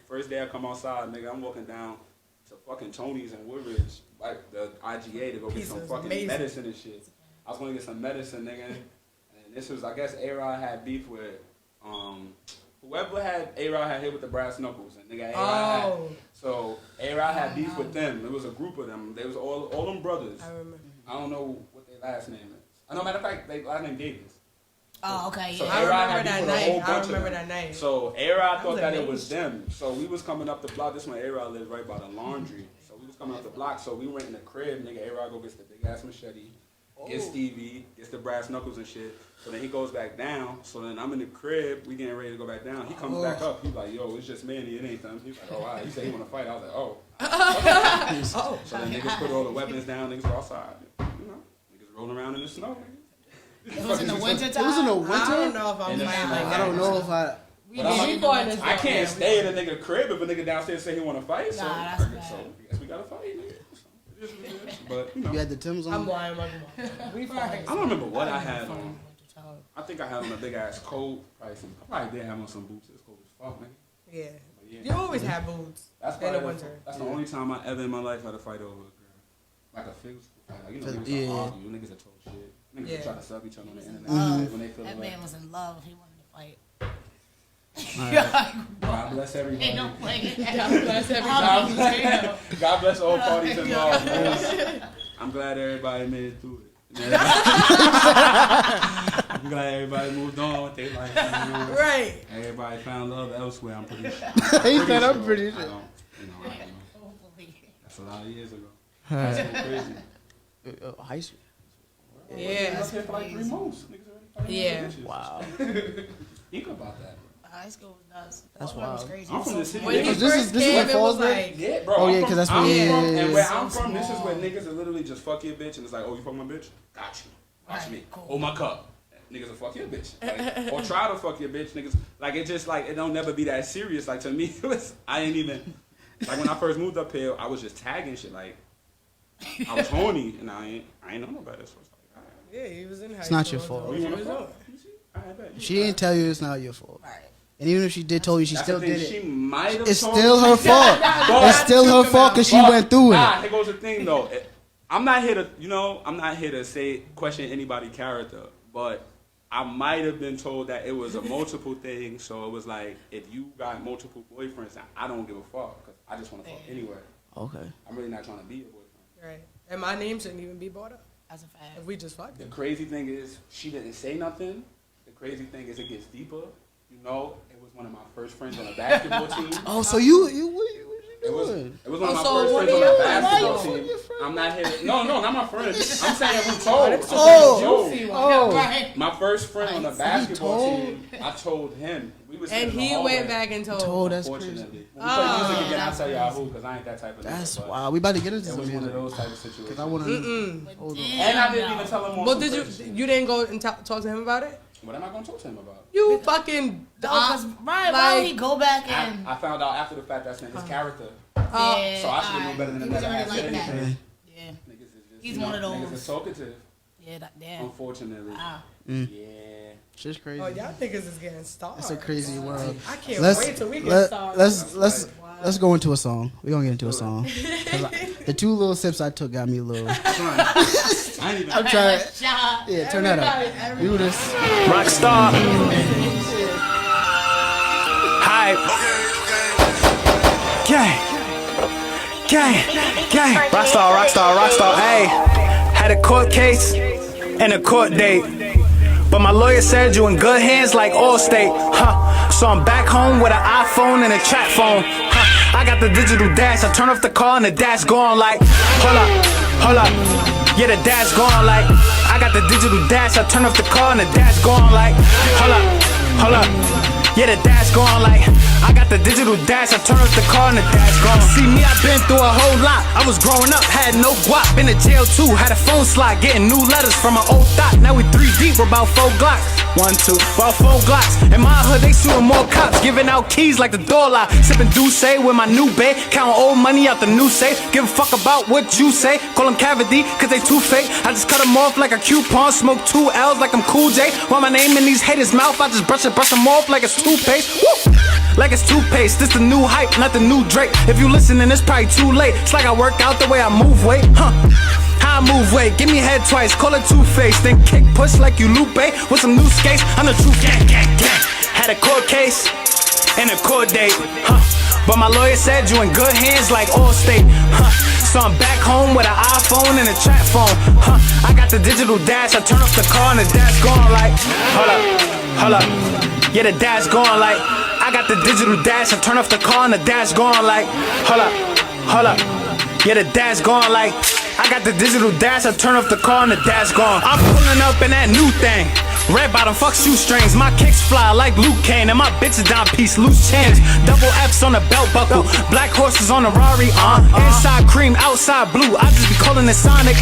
First day I come outside, nigga, I'm walking down to fucking Tony's and Woodridge, like the IGA to go get some Pieces, fucking amazing. medicine and shit. I was gonna get some medicine, nigga. And this was, I guess, A-Rod had beef with, whoever had A-Rod had hit with the brass knuckles, and nigga A-Rod had. So A-Rod had beef with them. It was a group of them. They was all them brothers. I remember. I don't know what their last name is. No, matter of fact, their last name Davis. Oh, okay, yeah. So I A-Rod remember had that beef with a whole night. I bunch of remember them. that night. So A-Rod thought was that it amazing. was them. So we was coming up the block. This when A-Rod lived right by the laundry. So we was coming up the block. So we went in the crib. Nigga, A-Rod go gets the big ass machete. Gets Stevie. Gets the brass knuckles and shit. So then he goes back down. So then I'm in the crib. We getting ready to go back down. He comes back up. He's like, yo, it's just Manny. It ain't them. He's like, oh, wow. He said he want to fight. I was like, oh. Oh. So then niggas put all the weapons down. Niggas go outside. You know, niggas rolling around in the snow. It was in the winter time. It was in the winter. I don't know if I'm In the fighting snow. like that. I don't know if I. We fought in this I can't stay in a nigga crib if a nigga downstairs say he want to fight. So, Nah, that's bad. so I guess we gotta fight. Nigga. So, it is what it is. But you know, You had the Timbs on. I'm lying. We fought. I don't remember what I had on. I think I had on a big ass coat. I probably did have on some boots. It's cold as fuck, man. Yeah. But yeah. You always have boots That's in probably the winter. That's the only time I ever in my life had a fight over a girl. Like a physical fight. Like, you know, niggas Yeah. don't argue. Niggas that talk shit. Niggas Yeah. that try to sub each other on the internet when they feel That like. man was in love. He wanted to fight. God bless everybody. Ain't no playing. God bless everybody. God bless all parties involved, man. I'm glad everybody made it through it. I'm glad everybody moved on with their life. You know? Right. Everybody found love elsewhere, I'm pretty sure. He said, I'm pretty I sure. don't, I don't know. That's a lot of years ago. That's so crazy. High school. Yeah. Up here for like 3 months. Niggas already fighting Yeah. bitches. Wow. Think about that. High school was nuts. That's That was wild. crazy. I'm from the city. When he This is- first this is came, what it was Fallsburg? like, Yeah, bro. Oh, yeah, I'm 'cause that's from- where I'm he from, is. and where So I'm from, this is where small. niggas will literally just fuck your bitch, and it's like, oh, you fuck my bitch? Got you. Watch Right, me. cool. Oh, my cup. Niggas will fuck your bitch. Like, or try to fuck your bitch. Niggas, like, it just, like, it don't never be that serious. Like, to me, it was, I ain't even, like, when I first moved up here, I was just tagging shit. Like, I was horny, and I ain't know nobody. So it's like, all right. yeah, he was in high It's school. not your fault. What you want He to was fuck? doing. You see? All right, bet. If she didn't tell you, it's not your fault. Right. And even if she did tell you, she That's still the thing. did She it. might have It's told still me. her fault. But- It's still her fault because she But, went through Nah, it. here goes the thing though. I'm not here to, I'm not here to say question anybody's character, but I might have been told that it was a multiple thing. So it was like, if you got multiple boyfriends, I don't give a fuck because I just want to fuck anyway. Okay. I'm really not trying to be your boyfriend. Right. And my name shouldn't even be brought up That's a fact. if we just fucked. The crazy thing is, she didn't say nothing. The crazy thing is, it gets deeper. You know, it was one of my first friends on a basketball team. Oh, so you what you It was doing? one of my Oh, first so friends what on are a you- basketball why you team. your friend? I'm not here. No, not my friend. I'm saying who told. Oh. Right. My first friend on the basketball told? team, I told him. We was And sitting in the he hallway. went back and told. Told that's Unfortunately. crazy. When we play music again, I'll that's tell y'all who, because I ain't that type of nigga. That's but wild. We about to get into It some was one of music. those type of situations. Cause I want to. Hold on. And I didn't even tell him on Well, some did crazy shit. you didn't go and talk to him about it? What am I going to talk to him about? You fucking. Right, why would he go back and... I found out after the fact that's in his character. Yeah, So I should have known better than he that. was I already had like said that. anything. Yeah. Niggas is just, He's one of Niggas those. is talkative, Yeah, damn. unfortunately. Wow. Yeah. Shit's crazy. Oh, y'all niggas is getting started. It's a crazy world. I can't Let's wait till we get started. let's go into a song. We're gonna get into a song. 'Cause the 2 little sips I took got me a little. I ain't even. I'm trying. Shot. Yeah, turn that up. Do this. Rockstar. Hype. Gang. Rockstar. Hey, had a court case and a court date. But my lawyer said you in good hands like Allstate. So I'm back home with an iPhone and a trap phone. I got the digital dash. I turn off the car and the dash gone like. Hold up. Yeah, the dash gone like. I got the digital dash. I turn off the car and the dash gone like. Hold up. Yeah, the dash gone like. I got the digital dash. I turn off the car and the dash gone. See me, I've been through a whole lot. I was growing up, had no guap. Been to jail too, had a phone slot. Getting new letters from an old thought. Now we 3 deep, we're about 4 Glocks. 1, 2, about 4 Glocks. In my hood, they suing more cops. Giving out keys like the door lock. Sipping Douce with my new bae. Counting old money out the new safe. Give a fuck about what you say. Call them cavity, cause they too fake. I just cut them off like a coupon. Smoke 2 L's like I'm Cool J. While my name in these haters' mouth, I just brush them off like it's toothpaste. Woo! Like it's toothpaste. This the new hype, not the new Drake. If you listening, it's probably too late. It's like I work out the way I move weight. How I move weight, give me head twice, call it two-face. Then kick, push like you Lupe with some new skates. I'm the truth, gang. Had a court case and a court date. But my lawyer said you in good hands like Allstate. So I'm back home with an iPhone and a trap phone. I got the digital dash, I turn off the car and the dash going like, hold up. Yeah, the dash going like, I got the digital dash, I turn off the car and the dash going like, hold up. Yeah, the dash going like, I got the digital dash, I turn off the car and the dash going. I'm pulling up in that new thing. Red bottom, fuck shoestrings. My kicks fly like Luke Kane, and my bitch is down piece, loose change. Double F's on the belt buckle, black horses on the Rari, inside cream, outside blue. I just be calling it Sonic,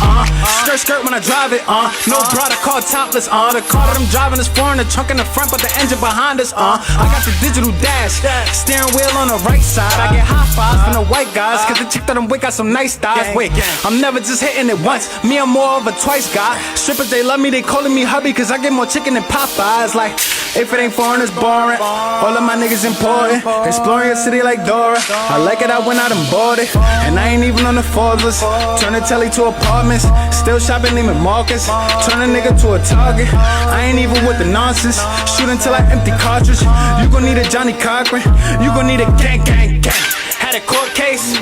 skirt when I drive it, no brother car topless, the car that I'm driving is foreign, the trunk in the front, but the engine behind us, I got the digital dash, steering wheel on the right side. I get high fives from the white guys, cause the chick that I'm with got some nice thighs. Wait, I'm never just hitting it once, me I'm more of a twice guy. Strippers, they love me, they calling me hubby, cause I get more chicken and Popeyes. Like, if it ain't foreign, it's boring. All of my niggas important. Exploring your city like Dora. I like it, I went out and bought it. And I ain't even on the Forbes list. Turn the telly to apartments. Still shopping Neiman Marcus. Turn a nigga to a target. I ain't even with the nonsense. Shoot until I empty cartridge. You gon' need a Johnny Cochran. You gon' need a gang. Had a court case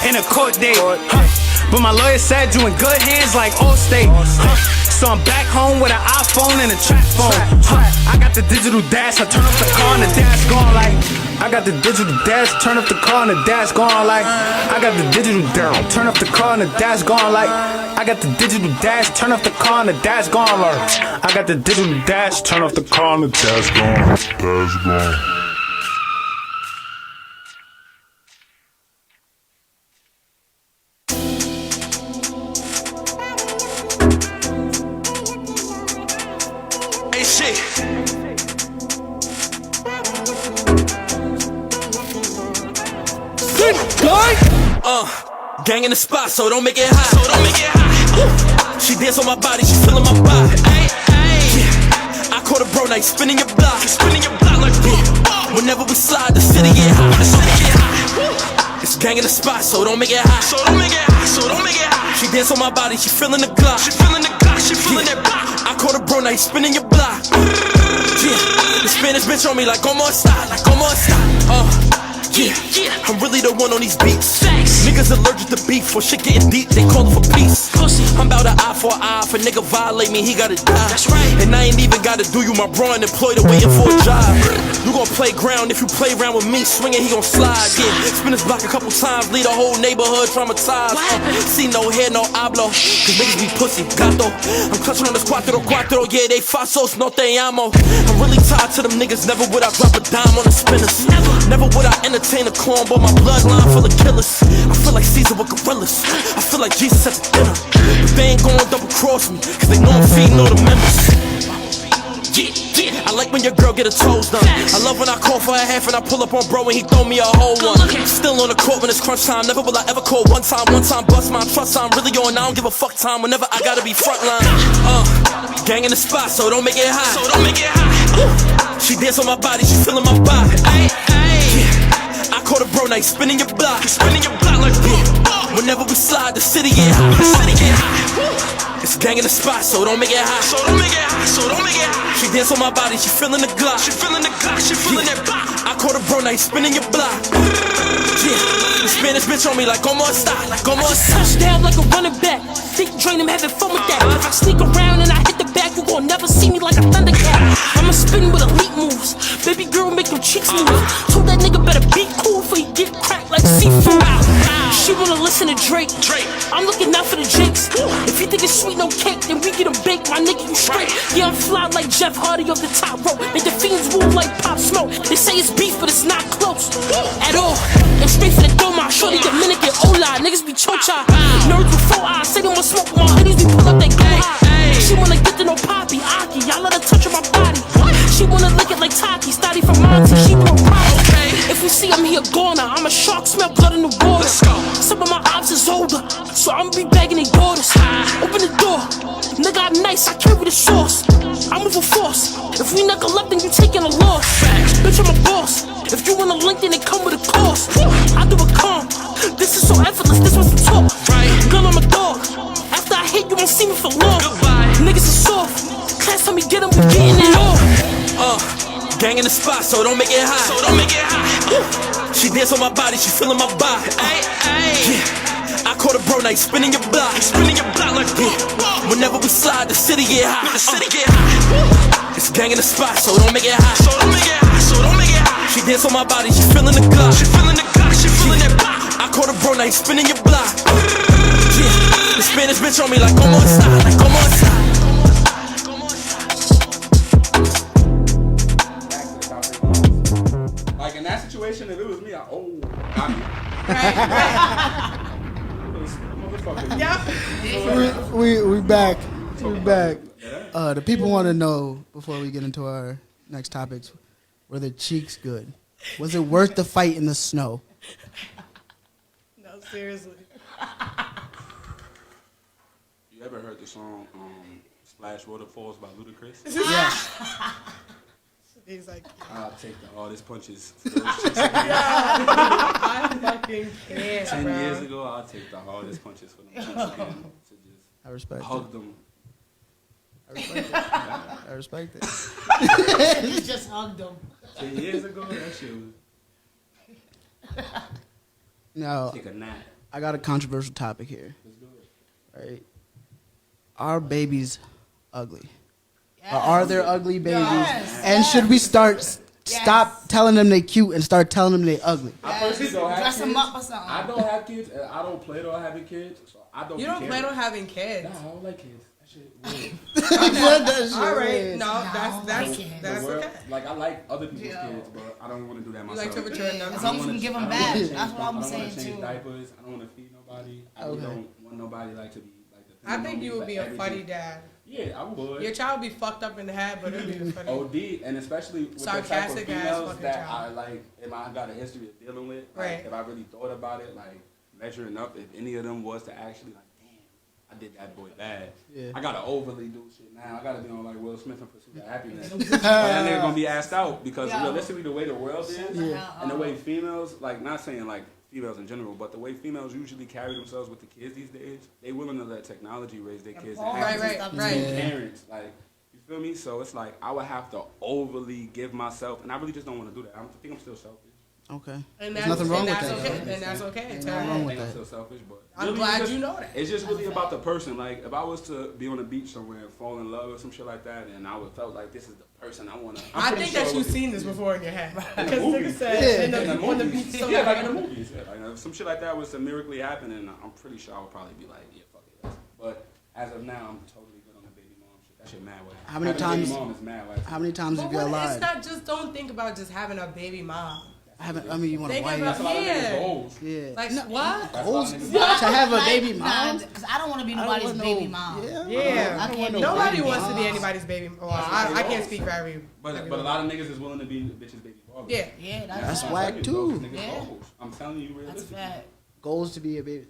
and a court date. But my lawyer said you in good hands like Allstate. So I'm back home with an iPhone and a trap phone. I got the digital dash, I turn off the car and the dash going like. I got the digital dash, turn off the car and the dash going like. I got the digital dash, turn off the car and the dash going like. I got the digital dash, turn off the car and the dash going like. I got the digital dash, turn off the car and the dash going. Gang in the spot, so don't make it hot. She dance on my body, she feeling my body. Yeah. I caught a bro night, spinning your block like whenever we slide, the city get hot. It's gang in the spot, so don't make it hot. She dance on my body, she feeling the Glock. She feeling that block. I caught a bro night, spinning your block. Yeah. The Spanish bitch on me like como esta. Yeah, I'm really the one on these beats. Niggas allergic to beef, for shit getting deep, they callin' for peace. I'm about an eye for an eye, if a nigga violate me, he gotta die. That's right. And I ain't even gotta do you, my bro unemployed and waiting for a job. You gon' play ground, if you play around with me, swinging, he gon' slide. Yeah, spin his block a couple times, lead the whole neighborhood traumatized. See no hair, no hablo, cause niggas be pussy, gato. I'm clutching on this cuatro, yeah, they fasos, no te amo. I'm really tired to them niggas, never would I drop a dime on the spinners. Never would I entertain a clone, but my bloodline full of killers. I feel like Caesar with gorillas. I feel like Jesus at the dinner. But they ain't gon' double cross me, cause they know I'm feeding all the members. Yeah, I like when your girl get her toes done. I love when I call for a half and I pull up on bro and he throw me a whole one. Still on the court when it's crunch time. Never will I ever call one time bust my trust. I'm really on, I don't give a fuck time. Whenever I gotta be frontline. Gang in the spot, so don't make it hot. She dance on my body, she feeling my body. Yeah. I caught a bro night, spinning your block like whenever we slide, the city get hot. It's gang in the spot, so don't make it hot. She dance on my body, she feeling the Glock. She feeling that block. I caught a bro night, spinning your block. Yeah, the Spanish bitch on me like como esta. Touchdown like a running back. Think drain him, having fun with that. If I sneak around and I hit the back, you gon' never see me like a Thundercat. I'ma spin with elite moves. Baby girl, make them cheeks move. Told that nigga better be cool before he get cracked like seafood. She wanna listen to Drake. I'm looking out for the Jakes. If you think it's sweet, no cake, then we get them baked. My nigga, you straight. Yeah, I'm fly like Jeff Hardy off the top rope. Make the fiends move like Pop Smoke. They say it's beef, but it's not close at all. And straight for the dome, shorty Dominican, hola. Niggas be chocha. Nerds with 4 eyes. Say they wanna smoke with my hoodies, we pull up that gang. She wanna get to know Poppy, Aki. I let her touch on my body. She wanna lick it like Taki, Stoddy from Monty. She do a problem. If we see him, he a goner. I'm a shark, smell blood in the water. Some of my ops is older, so I'ma be begging their daughters. Open the door, nigga, I'm nice, I carry the sauce. I'm with a force. If we knuckle up, then you taking a loss. Bitch, I'm a boss. If you want a link, then it come with a cost. I do a comp. This is so effortless, this was the talk. Gun on my dog. After I hit, you won't see me for long. Niggas are soft. Last time we get them, we getting it off. Gang in in the spot, so don't make it hot. She dance on my body, she feeling my body. Yeah. I caught a bro night, spinning your block. Like whenever we slide, the city get hot. It's gang in the spot, so don't make it hot. She dance on my body, she feeling the Glock. She feeling that pop. I caught a bro night, spinning your block. Yeah. The Spanish bitch on me like come on side, like come on side. Like in that situation, if it was me, got me. Yeah. We back. We back. The people want to know before we get into our next topics. Were the cheeks good? Was it worth the fight in the snow? No, seriously. You ever heard the song Splash Waterfalls by Ludacris? Yeah. He's like, I'll take the hardest punches. I fucking can't, 10 bro. years ago, I'll take the hardest punches for them chicks again. To just I respect hug it. them. I respect it. You just hugged him. 10 years ago, that shit was... Now, Take a nap. I got a controversial topic here. Let's do it. Right? Are babies ugly? Or are there ugly babies? Yes. And should we stop telling them they cute and start telling them they ugly? I personally don't have Dress kids. them up or something. I don't have kids, and I don't plan on having kids, so I don't. You don't plan on having kids. Nah, I don't like kids. That shit weird. All right, no, I that's like The world- okay. Like I like other people's kids, but I don't want to do that You myself. like temperature and As numbers. long as you can give them back. That's what I'm I don't saying want to change too. diapers. I don't want to feed nobody. I really don't want nobody like to be like. I dependent think on you me would for be a everything. funny dad. Yeah, I would. Your child would be fucked up in the head, but it'd be funny. OD, and especially with Sarcastic the type of ass females fucking that child. I like, if I got a history of dealing with, like, Right. if I really thought about it, like measuring up, if any of them was to actually like, damn, I did that boy bad. Yeah. I gotta overly do shit now. I gotta be on like Will Smith and Pursuit of Happiness. But that nigga gonna be asked out because realistically, the way the world is, and the way females, like not saying like females in general, but the way females usually carry themselves with the kids these days, they willing to let technology raise their kids. And Right. parents, like, you feel me? So it's like I would have to overly give myself, and I really just don't want to do that. I think I'm still selfish. Okay. And There's nothing wrong with that's that. okay. And that's okay. Ain't Tell nothing her. wrong I with think I'm that. still selfish, but I'm really, glad it's you just- know that. It's just really about the person. Like if I was to be on the beach somewhere and fall in love or some shit like that, and I would felt like this is the person I want to. I think that you've seen this before in your head. In Because the nigga movies. said In the on the movies. beach. So Yeah, like in the movies. Yeah, like if some shit like that was to miraculously happen, and I'm pretty sure I would probably be like, yeah, fuck it. But as of now, I'm totally good on the baby mom shit. That shit mad way. How many Having a times- Baby mom is mad way. How many times But have you what, lied? it's not just, don't think about just having a baby mom. I mean, you want to Think wife? about- That's a lot of niggas' Yeah. goals. Yeah. Like, No, what? That's a lot of niggas' Goals to have a Like, baby mom. Because I don't want to be I don't nobody's want no- baby mom. Yeah. Yeah. I can't be Nobody baby wants to be mom. anybody's baby. Well, That's what I they can't want. speak for every. But a lot of niggas is willing to be bitches' baby fathers. Yeah. Yeah, That's that's whack fact. too. Yeah. I'm telling you, That's realistically. fact. Goals to be a baby.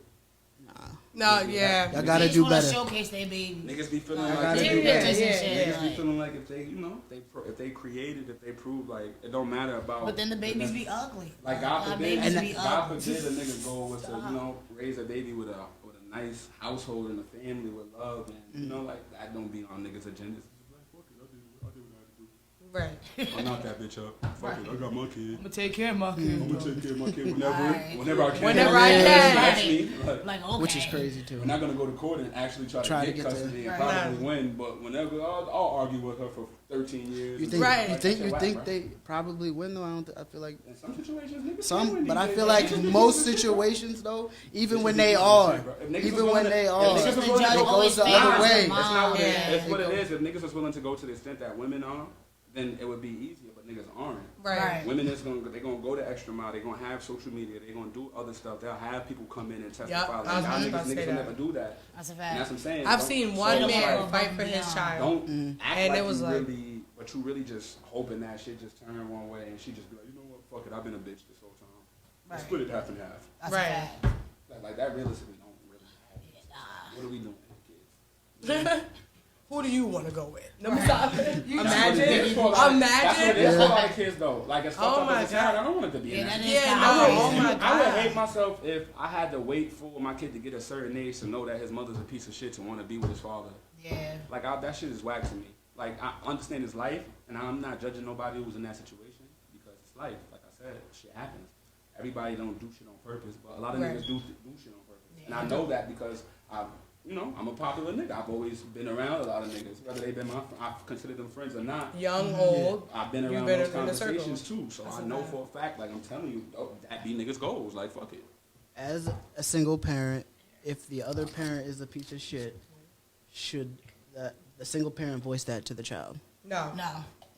No, yeah. Y'all gotta They just do wanna better. showcase their baby. Niggas be feeling I like gotta they do do better. that. Yeah, Niggas be like- feeling like if they, if they created, if they prove, like it don't matter about. But then the babies be ugly. Like God forbid, babies be God ugly. forbid a nigga's goal was to raise a baby with a nice household and a family with love, and like that don't be on niggas' agendas. Right. I'll knock that bitch up. Fuck it, I got my kid. I'm gonna take care of my kid. I'm gonna take care of my kid whenever Right. I can. Whenever I can. Ask me, Like, okay. Which is crazy too. We're not gonna go to court and actually try to get custody and probably win, but whenever I'll argue with her for 13 years. You think? Right. You think? You Whack, think bro. they probably win though? I feel like In some situations, niggas can some, win but these I days, feel bro. like most situations though, even when they are, even when they are, If niggas was The willing to judge go always the favors other the way. mom. That's not what Yeah. it's what it is. If niggas was willing to go to the extent that women are, then it would be easier. But niggas aren't. Right. Women is gonna go the extra mile. They're gonna have social media. They're gonna do other stuff. They'll have people come in and testify. Yup, Like, I was y'all just about to niggas say will that. never do that. That's a And fact. that's what I'm saying. I've Don't- seen one so man like, fight for his child. Don't act And like it was you like- really, but you really just hoping that shit just turn one way and she just be like, you know what, fuck it, I've been a bitch this whole time. Let's Right. split it half and half. That's Right. a fact. Like that realistically don't really happen. What are we doing, kids? Who do you want to go with? No, stop. That's what it Imagine. is for a lot of- That's what it is for a Imagine. lot of kids though. Like as fucked Oh up my as it sounds, God. I don't want it to be Yeah, in that that. is Yeah, kinda no, crazy. oh my I would God. hate myself if I had to wait for my kid to get a certain age to know that his mother's a piece of shit to want to be with his father. Yeah. Like that shit is whack to me. Like, I understand it's life, and I'm not judging nobody who's in that situation because it's life. Like I said, shit happens. Everybody don't do shit on purpose, but a lot of niggas do shit on purpose. Yeah. And I know that because I'm a popular nigga. I've always been around a lot of niggas, whether they've been I consider them friends or not. Young, old. I've been around those conversations too, so I know for a fact. Like I'm telling you, that be niggas' goals. Like fuck it. As a single parent, if the other parent is a piece of shit, should the single parent voice that to the child? No,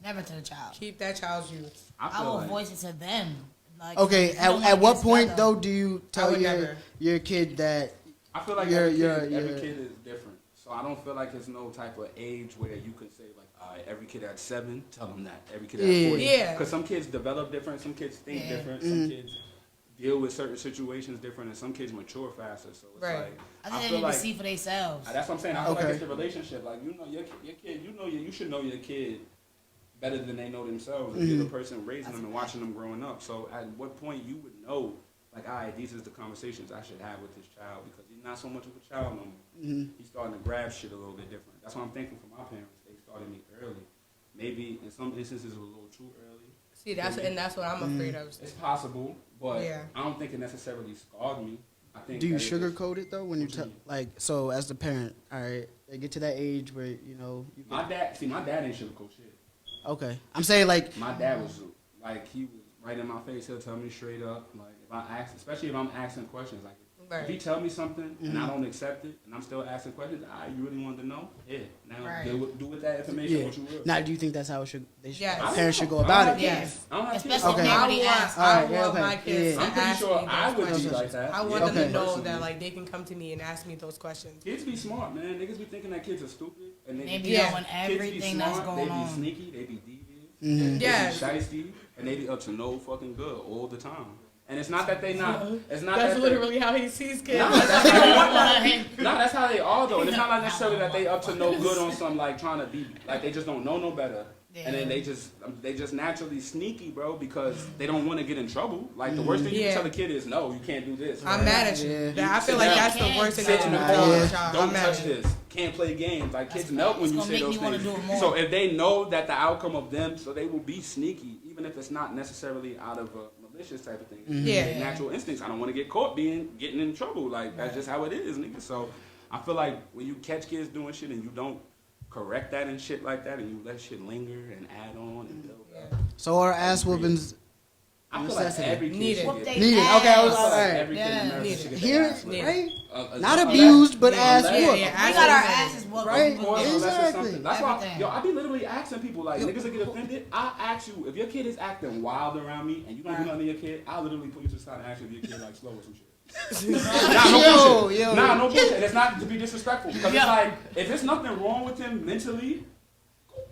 never to the child. Keep that child's youth. I will voice it to them. Like, okay, at what point though do you tell your kid that? I feel like every kid is different, so I don't feel like there's no type of age where you can say like, all right, every kid at 7, tell them that. Every kid at 40, because some kids develop different, some kids think different, some kids deal with certain situations different, and some kids mature faster. So it's like I think they need to see for themselves. That's what I'm saying. I feel like it's the relationship. Like you know your kid, you should know your kid better than they know themselves. If you're the person raising them and watching them growing up. So at what point you would know, like, all right, these are the conversations I should have with this child because he's not so much of a child no more. He's starting to grab shit a little bit different. That's what I'm thankful for my parents. They started me early. Maybe in some instances it was a little too early. See, that's what I'm afraid of. It's possible, but I don't think it necessarily scarred me. I think. Do you sugarcoat it though when you tell, like, so as the parent, all right, they get to that age where you know. My dad ain't sugarcoat shit. Okay, I'm saying like my dad was like he was right in my face. He'll tell me straight up. Like if I ask, especially if I'm asking questions, like if he tell me something and I don't accept it, and I'm still asking questions, you really wanted to know? Yeah. Now do with that information what you will. Now, do you think that's how parents should go about it? Yes. Especially I want my kids to I'm pretty ask sure me I those would questions. be like that. I want them to know that like they can come to me and ask me those questions. Kids be smart, man. Niggas be thinking that kids are stupid, and they be knowing everything that's going on. They be sneaky. They be devious. They be shiesty, and they be up to no fucking good all the time. And it's not that they not. It's not that's that literally how he sees kids. That's how they are though. And it's not like necessarily that they up to no good on some like trying to be like they just don't know no better. Yeah. And then they just naturally sneaky, bro, because they don't want to get in trouble. Like the worst thing you can tell a kid is no, you can't do this. I'm mad at you. I feel like that's the worst thing that you can tell a child. Don't touch this. Can't play games. Like kids melt when you say those things. So if they know that the outcome of them, so they will be sneaky, even if it's not necessarily out of a malicious type of thing. Yeah. Natural instincts. I don't want to get caught getting in trouble. Like that's just how it is, nigga. So I feel like when you catch kids doing shit and you don't correct that and shit like that, and you let shit linger and add on and build up. So are ass whoopings? I feel like every kid needed. Should get Okay, I was like, every kid in America should get here, right? Not abused, but ass whooped. We got our asses whooped. Right? Exactly. That's why, I be literally asking people, like, niggas that get offended, I ask you, if your kid is acting wild around me and you don't do nothing to your kid, I'll literally put you to the side and ask you if your kid, like, slow or some shit. No bullshit. It's not to be disrespectful. Because it's like, if there's nothing wrong with him mentally,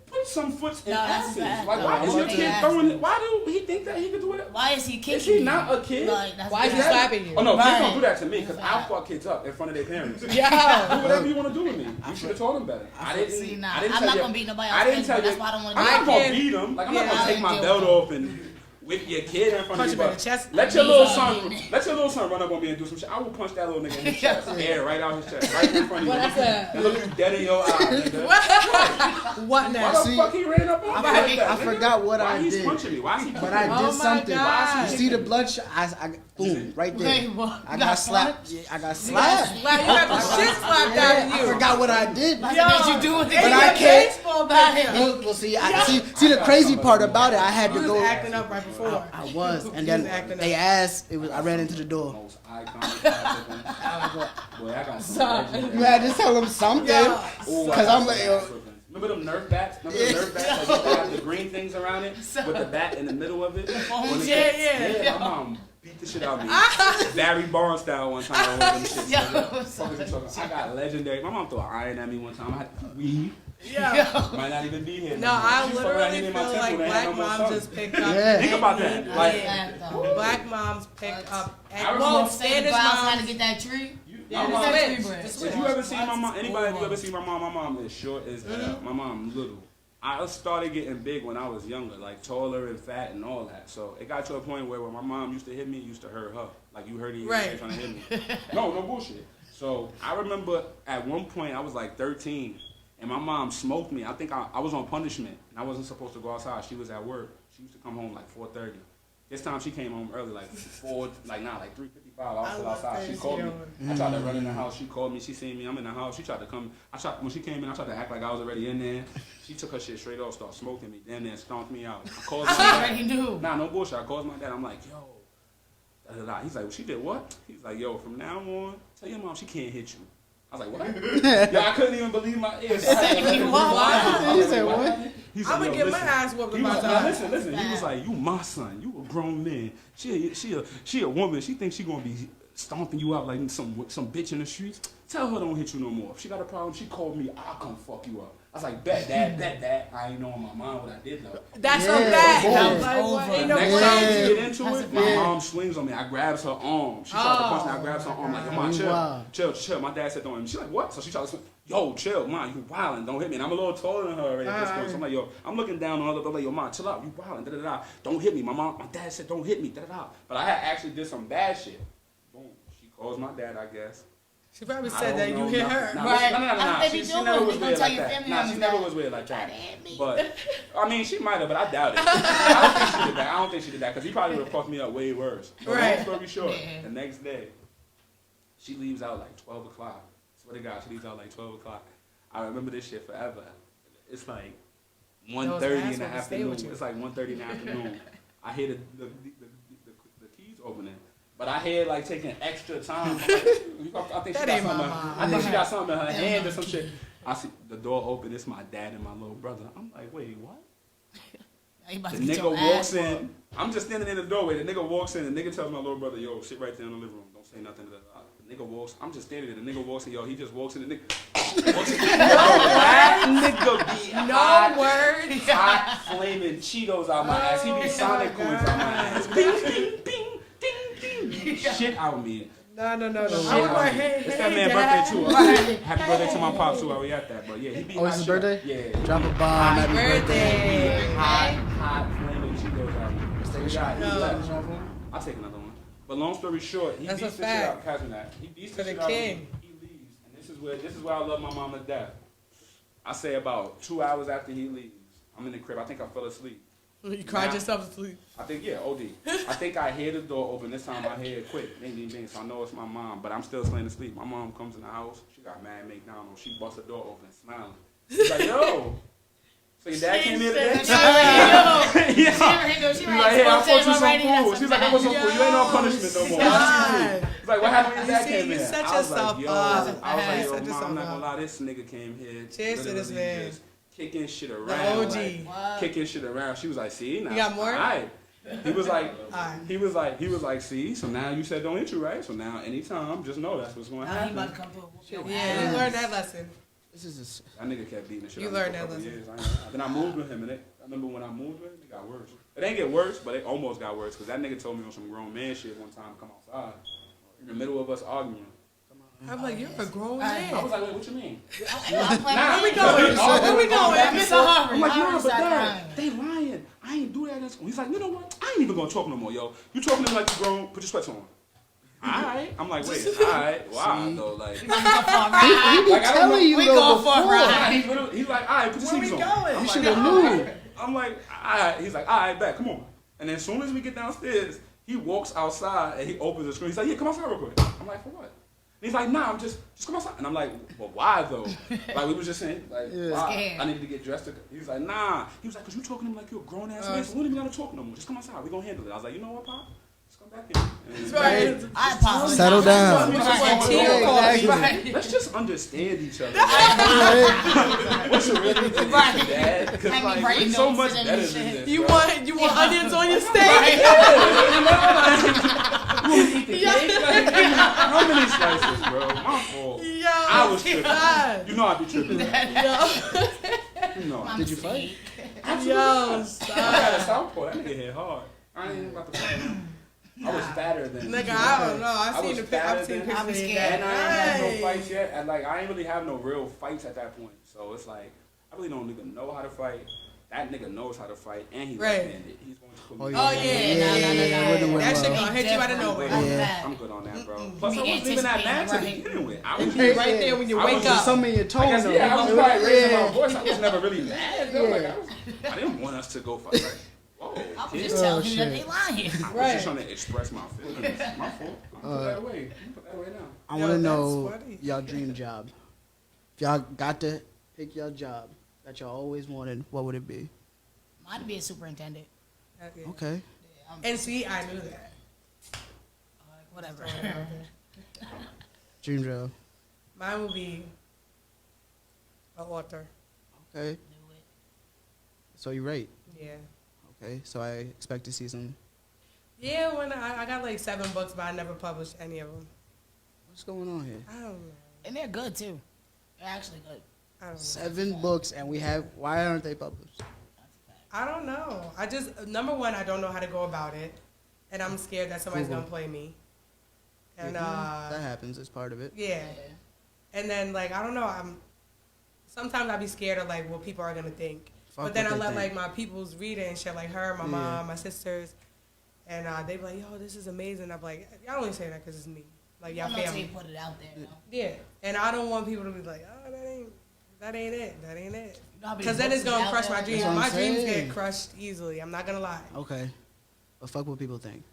put some foot in asses. Like, why is your kid throwing it? Why do he think that he can do it? Why is he kicking? Is he not a kid? Why is he slapping you? Oh no, kids don't do that to me because I'll fuck kids up in front of their parents. Yeah. Do whatever you want to do with me. You should have told them better. I'm not gonna beat nobody else. I didn't tell you. That's why I don't want to. I'm not gonna beat them. Like I'm not gonna take my belt off and whip your kid in front of you. But let your little son run up on me and do some shit. I will punch that little nigga in his chest, air right out his chest, right in front of you. And look you dead in your eyes, nigga. What now? Why the fuck he ran up on me like that? I forgot what I did. Why he's punching me? Why is he punching me? But I did something. God. You see the bloodshot? I boom, right there. I got slapped. I got slapped. You got the shit slapped out of you. I forgot what I did. What did you do with it? But I can't. Well, see, see the crazy part about it. I had to go. You was acting up right before. I was, and then they asked. I ran into the door. Boy, I got some. You had to tell them something, because I'm like. Remember them Nerf bats? Remember the Nerf bats? Like they have the green things around it with the bat in the middle of it? Yeah. My mom beat the shit out of me. Barry Bonds style one time. I got legendary. My mom threw an iron at me one time. I had to weave. Yeah. Might not even be here. No, I literally feel like black moms just picked up. Think about that. Like, black moms picked up. Well, Spanish moms had to get that tree. If you ever seen my mom, anybody you ever seen my mom is short as hell. My mom little. I started getting big when I was younger, like taller and fat and all that. So it got to a point where when my mom used to hit me, it used to hurt her. Like you heard her trying to hit me. No bullshit. So I remember at one point I was like 13. And my mom smoked me. I think I was on punishment, and I wasn't supposed to go outside. She was at work. She used to come home like 4:30. This time she came home early, like 3:55. I was still outside. She called me. I tried to run in the house. She called me. She seen me. I'm in the house. She tried to come. When she came in, I tried to act like I was already in there. She took her shit straight off, started smoking me, damn near stomped me out. I called my dad. already knew. Nah, no bullshit. I called my dad. I'm like, yo. He's like, well, she did what? He's like, yo, from now on, tell your mom she can't hit you. I was like, what? Yo, I couldn't even believe my ears. He said, what? He's I'm like, gonna get my ass whooped He by was, time. listen. He was like, you my son. You a grown man. She a woman. She thinks she gonna be stomping you out like some bitch in the streets. Tell her don't hit you no more. If she got a problem, she called me. I'll come fuck you up. I was like, bet. I ain't know in my mind what I did though. That's a bet. Next time we get into it, my mom swings on me. I grabs her arm. She tried to punch me. I grabs her arm like, come on, chill. My dad said don't hit me. She's like, what? So she tried to swing. Yo, chill, mom, you wildin', don't hit me. And I'm a little taller than her already at this point. So I'm like, yo, I'm looking down on her. I'm like, yo, mom, chill out. You wildin', da-da-da. Don't hit me. My dad said don't hit me, da-da-da. But I had actually did some bad shit. Boom. She calls my dad, I guess. She probably said that you hit her. Right. No. She never was weird like that. She never was weird like that. But, I mean, she might have, but I doubt it. I don't think she did that. Because he probably would have fucked me up way worse. But long story short, the next day, she leaves out like 12 o'clock. Swear to God, she leaves out like 12 o'clock. I remember this shit forever. It's like 1:30 in the afternoon. It's like 1:30 in the afternoon. I hear the keys opening. But I had like taking extra time. I think she got something in her hand or some shit. I see the door open. It's my dad and my little brother. I'm like, wait, what? The nigga walks in. I'm just standing in the doorway. The nigga walks in. The nigga tells my little brother, yo, sit right there in the living room. Don't say nothing. The nigga walks. I'm just standing there. The nigga walks in. Yo, he just walks in. The nigga walks in. That nigga be hot flaming Cheetos out my ass. He be Sonic coins out my ass. Bing, bing, bing. Shit out me. No. I was like, hey, it's that man's birthday too. Happy birthday to my pops too. While we at that, but yeah, he be. Oh, it's his birthday? Yeah. Drop a bomb. Happy birthday. Hot flaming Cheetos out me. I'll take another one. But long story short, he beats the shit out. Pass me that. He beats the shit out. He leaves, and this is where I love my mom to death. I say about 2 hours after he leaves, I'm in the crib. I think I fell asleep. You cried yourself to sleep. I think, yeah, OD. I think I hear the door open. This time I hear it quick. Bing, bing, bing. So I know it's my mom, but I'm still staying asleep. My mom comes in the house. She got mad McDonald's. She busts the door open, smiling. She's like, yo. So your dad came here today? She's like, yeah, I bought you some food. She's like, I bought some food. You ain't on punishment no more. It's like, what happened when your dad came here? You set I was yourself like, yo, up. I was like, yo, mom, I'm not gonna lie. This nigga came here. Cheers to this man. Kicking shit around. The OG. Like, kicking shit around. She was like, see, now. You got more? All right. He was like, see, so now you said don't hit you, right? So now anytime, just know that's what's going to happen. Yeah, you learned that lesson. That nigga kept beating the shit out of me for a couple years. Then I moved with him, and I remember when I moved with him, it got worse. It ain't get worse, but it almost got worse, because that nigga told me on some grown man shit one time, come outside, in the middle of us arguing. I'm like, you're a grown man. I was like, wait, what you mean? Where we going? Where we going? I'm like, no, but dad, they lying. I ain't do that at school. He's like, you know what? I ain't even gonna talk no more, yo. You talking to me like you grown, put your sweats on. Alright. I'm like, wait, alright. Wow, though, like. He be telling you though before. He's like, alright, put your sneakers on. You should have knew. I'm like, alright. He's like, alright, bet, come on. And then as soon as we get downstairs, he walks outside and he opens the screen. He's like, yeah, come outside real quick. I'm like, for what? And he's like, nah, I'm just come outside. And I'm like, well, why though? Like, we was just saying, like, why? I needed to get dressed. He was like, nah. He was like, because you talking to him like you're a grown ass man, so we don't even got to talk no more. Just come outside. We're going to handle it. I was like, you know what, Pop? Just come back in. Settle down. Let's just understand each other. What's really to Dad? Because like, we're so much better than this. You want onions on your steak? You want to eat the cake? How many slices, bro? My fault. Yo, I was tripping. You know I be tripping. Yo. You know. Did you fight? Yo, I had a southpaw. That nigga hit hard. I ain't about to fight him. I was fatter than nigga, I don't know. I've seen pictures. And I ain't had no fights yet. And like, I ain't really have no real fights at that point. So it's like, I really don't even know how to fight. that nigga knows how to fight and he's Right. left-handed. He's going to put me. Oh yeah. That shit gonna hit you out of nowhere. I'm good on that, bro. Plus, I wasn't even that mad to begin with. I was right there when you wake up. Some in your tone. I was probably raising my voice. I was never really mad. Though. Like, I didn't want us to go fight. Like, whoa, I was just telling him that they lying. I was just trying to express my feelings. My fault. I'm put that away. Put that away now. I want to know y'all dream job. If y'all got to pick your job that y'all always wanted, what would it be? Mine'd be a superintendent. Okay. And see, I knew that. Whatever. Dream job. Mine would be an author. Okay. So you rate. Yeah. Okay. So I expect to see some. Yeah, when I got like 7 books, but I never published any of them. What's going on here? I don't know. And they're good too. They're actually good. I don't know. 7 books, and we have. Why aren't they published? I don't know. I just, number one, I don't know how to go about it. And I'm scared that somebody's going to play me. And that happens. It's part of it. Yeah. And then, like, I don't know. Sometimes I be scared of, like, what people are going to think. But then I let, like, my peoples read it and shit, like her, my mom, my sisters. And they be like, yo, this is amazing. I'm like, y'all only say that because it's me. Like, y'all family. Put it out there, though. Yeah. And I don't want people to be like, oh, that ain't it. Because then it's going to crush my dreams. My dreams get crushed easily. I'm not going to lie. Okay. But fuck what people think.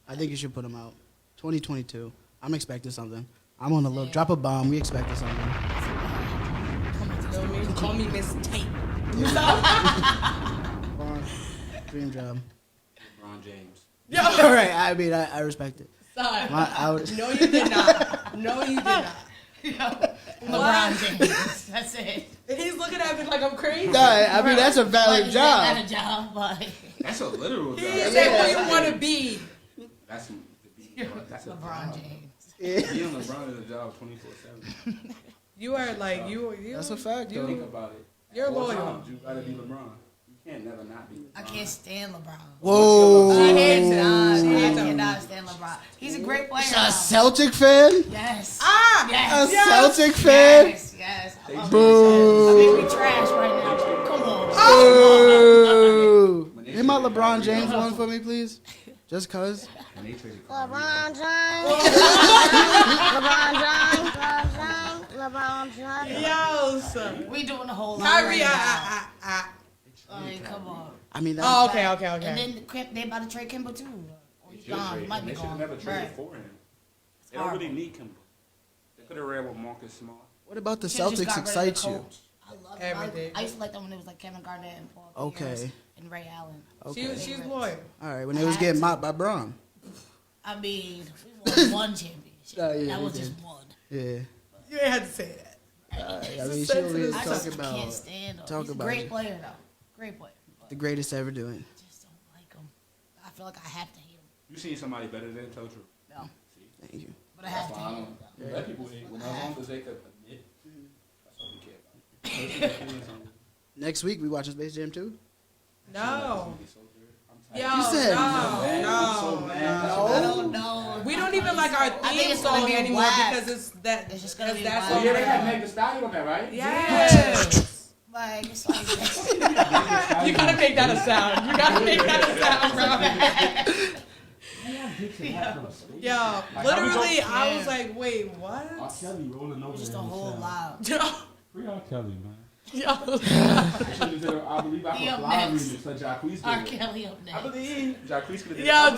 I think you should put them out. 2022. I'm expecting something. I'm on the look. Drop a bomb. We expecting something. Call me Miss Tate. Dream job. LeBron James. Yo. All right. I mean, I respect it. Son. No, you did not. No, you did not. LeBron James. That's it. He's looking at me like I'm crazy. No, I mean, that's a valid job. That's a job, but that's a literal job. He said who you want to be. That's a LeBron job. James. Being LeBron is a job 24/7. You are like you. That's a fact. You think about it. You're All loyal. times, you gotta be LeBron. You can't never not be LeBron. I can't stand LeBron. Whoa. I cannot stand LeBron. He's a great player. A Celtic fan? Yes. A Celtic fan? Yes. Boo. I mean, we trash right now. Come on. Oh. Hit my LeBron James one for me, please. Just cause. LeBron James. LeBron James. Yo, son. We doing the whole lot. Kyrie, come on. I mean, oh, okay. And then they about to trade Kimba too. He's gone. He might be They should have gone. never traded for him. They don't really need Kimba. They could have ran with Marcus Smart. What about the Should've just Celtics got rid of excite the you? coach. I love Everything. I used to like them when it was like Kevin Garnett and Paul Pierce and Ray Allen. Okay. She's loyal. All right, when they was getting mopped by Braun. I mean, we won one championship. Yeah, that was we just did. one. Yeah. You ain't had to say that. I mean, she always I talk just about. can't stand him. Talk He's a about great you. player though. Great player. The greatest ever doing. Just don't like him. I feel like I have to hate him. You seen somebody better than tell truth? No. Thank you. But I have to I hate him. don't let people hate. As long as they could admit, that's all we care about. Next week we watching Space Jam 2? No. Yo, You said no. I don't know. We don't even like our I think theme it's gonna song be anymore black. because it's that. It's just gonna be that black. song. Yeah, they had Meg Thee Stallion on that, right? Yes. Like it's like You gotta make that a sound. You gotta make that a sound, bro. Yo, literally, I was like, wait, what? R. Kelly rolling over. just a whole lot. Free R. Kelly, man. Yo. I believe I He could up fly next. remix like Jacquees R. did. Kelly up I next. believe Jacquees could have Yo,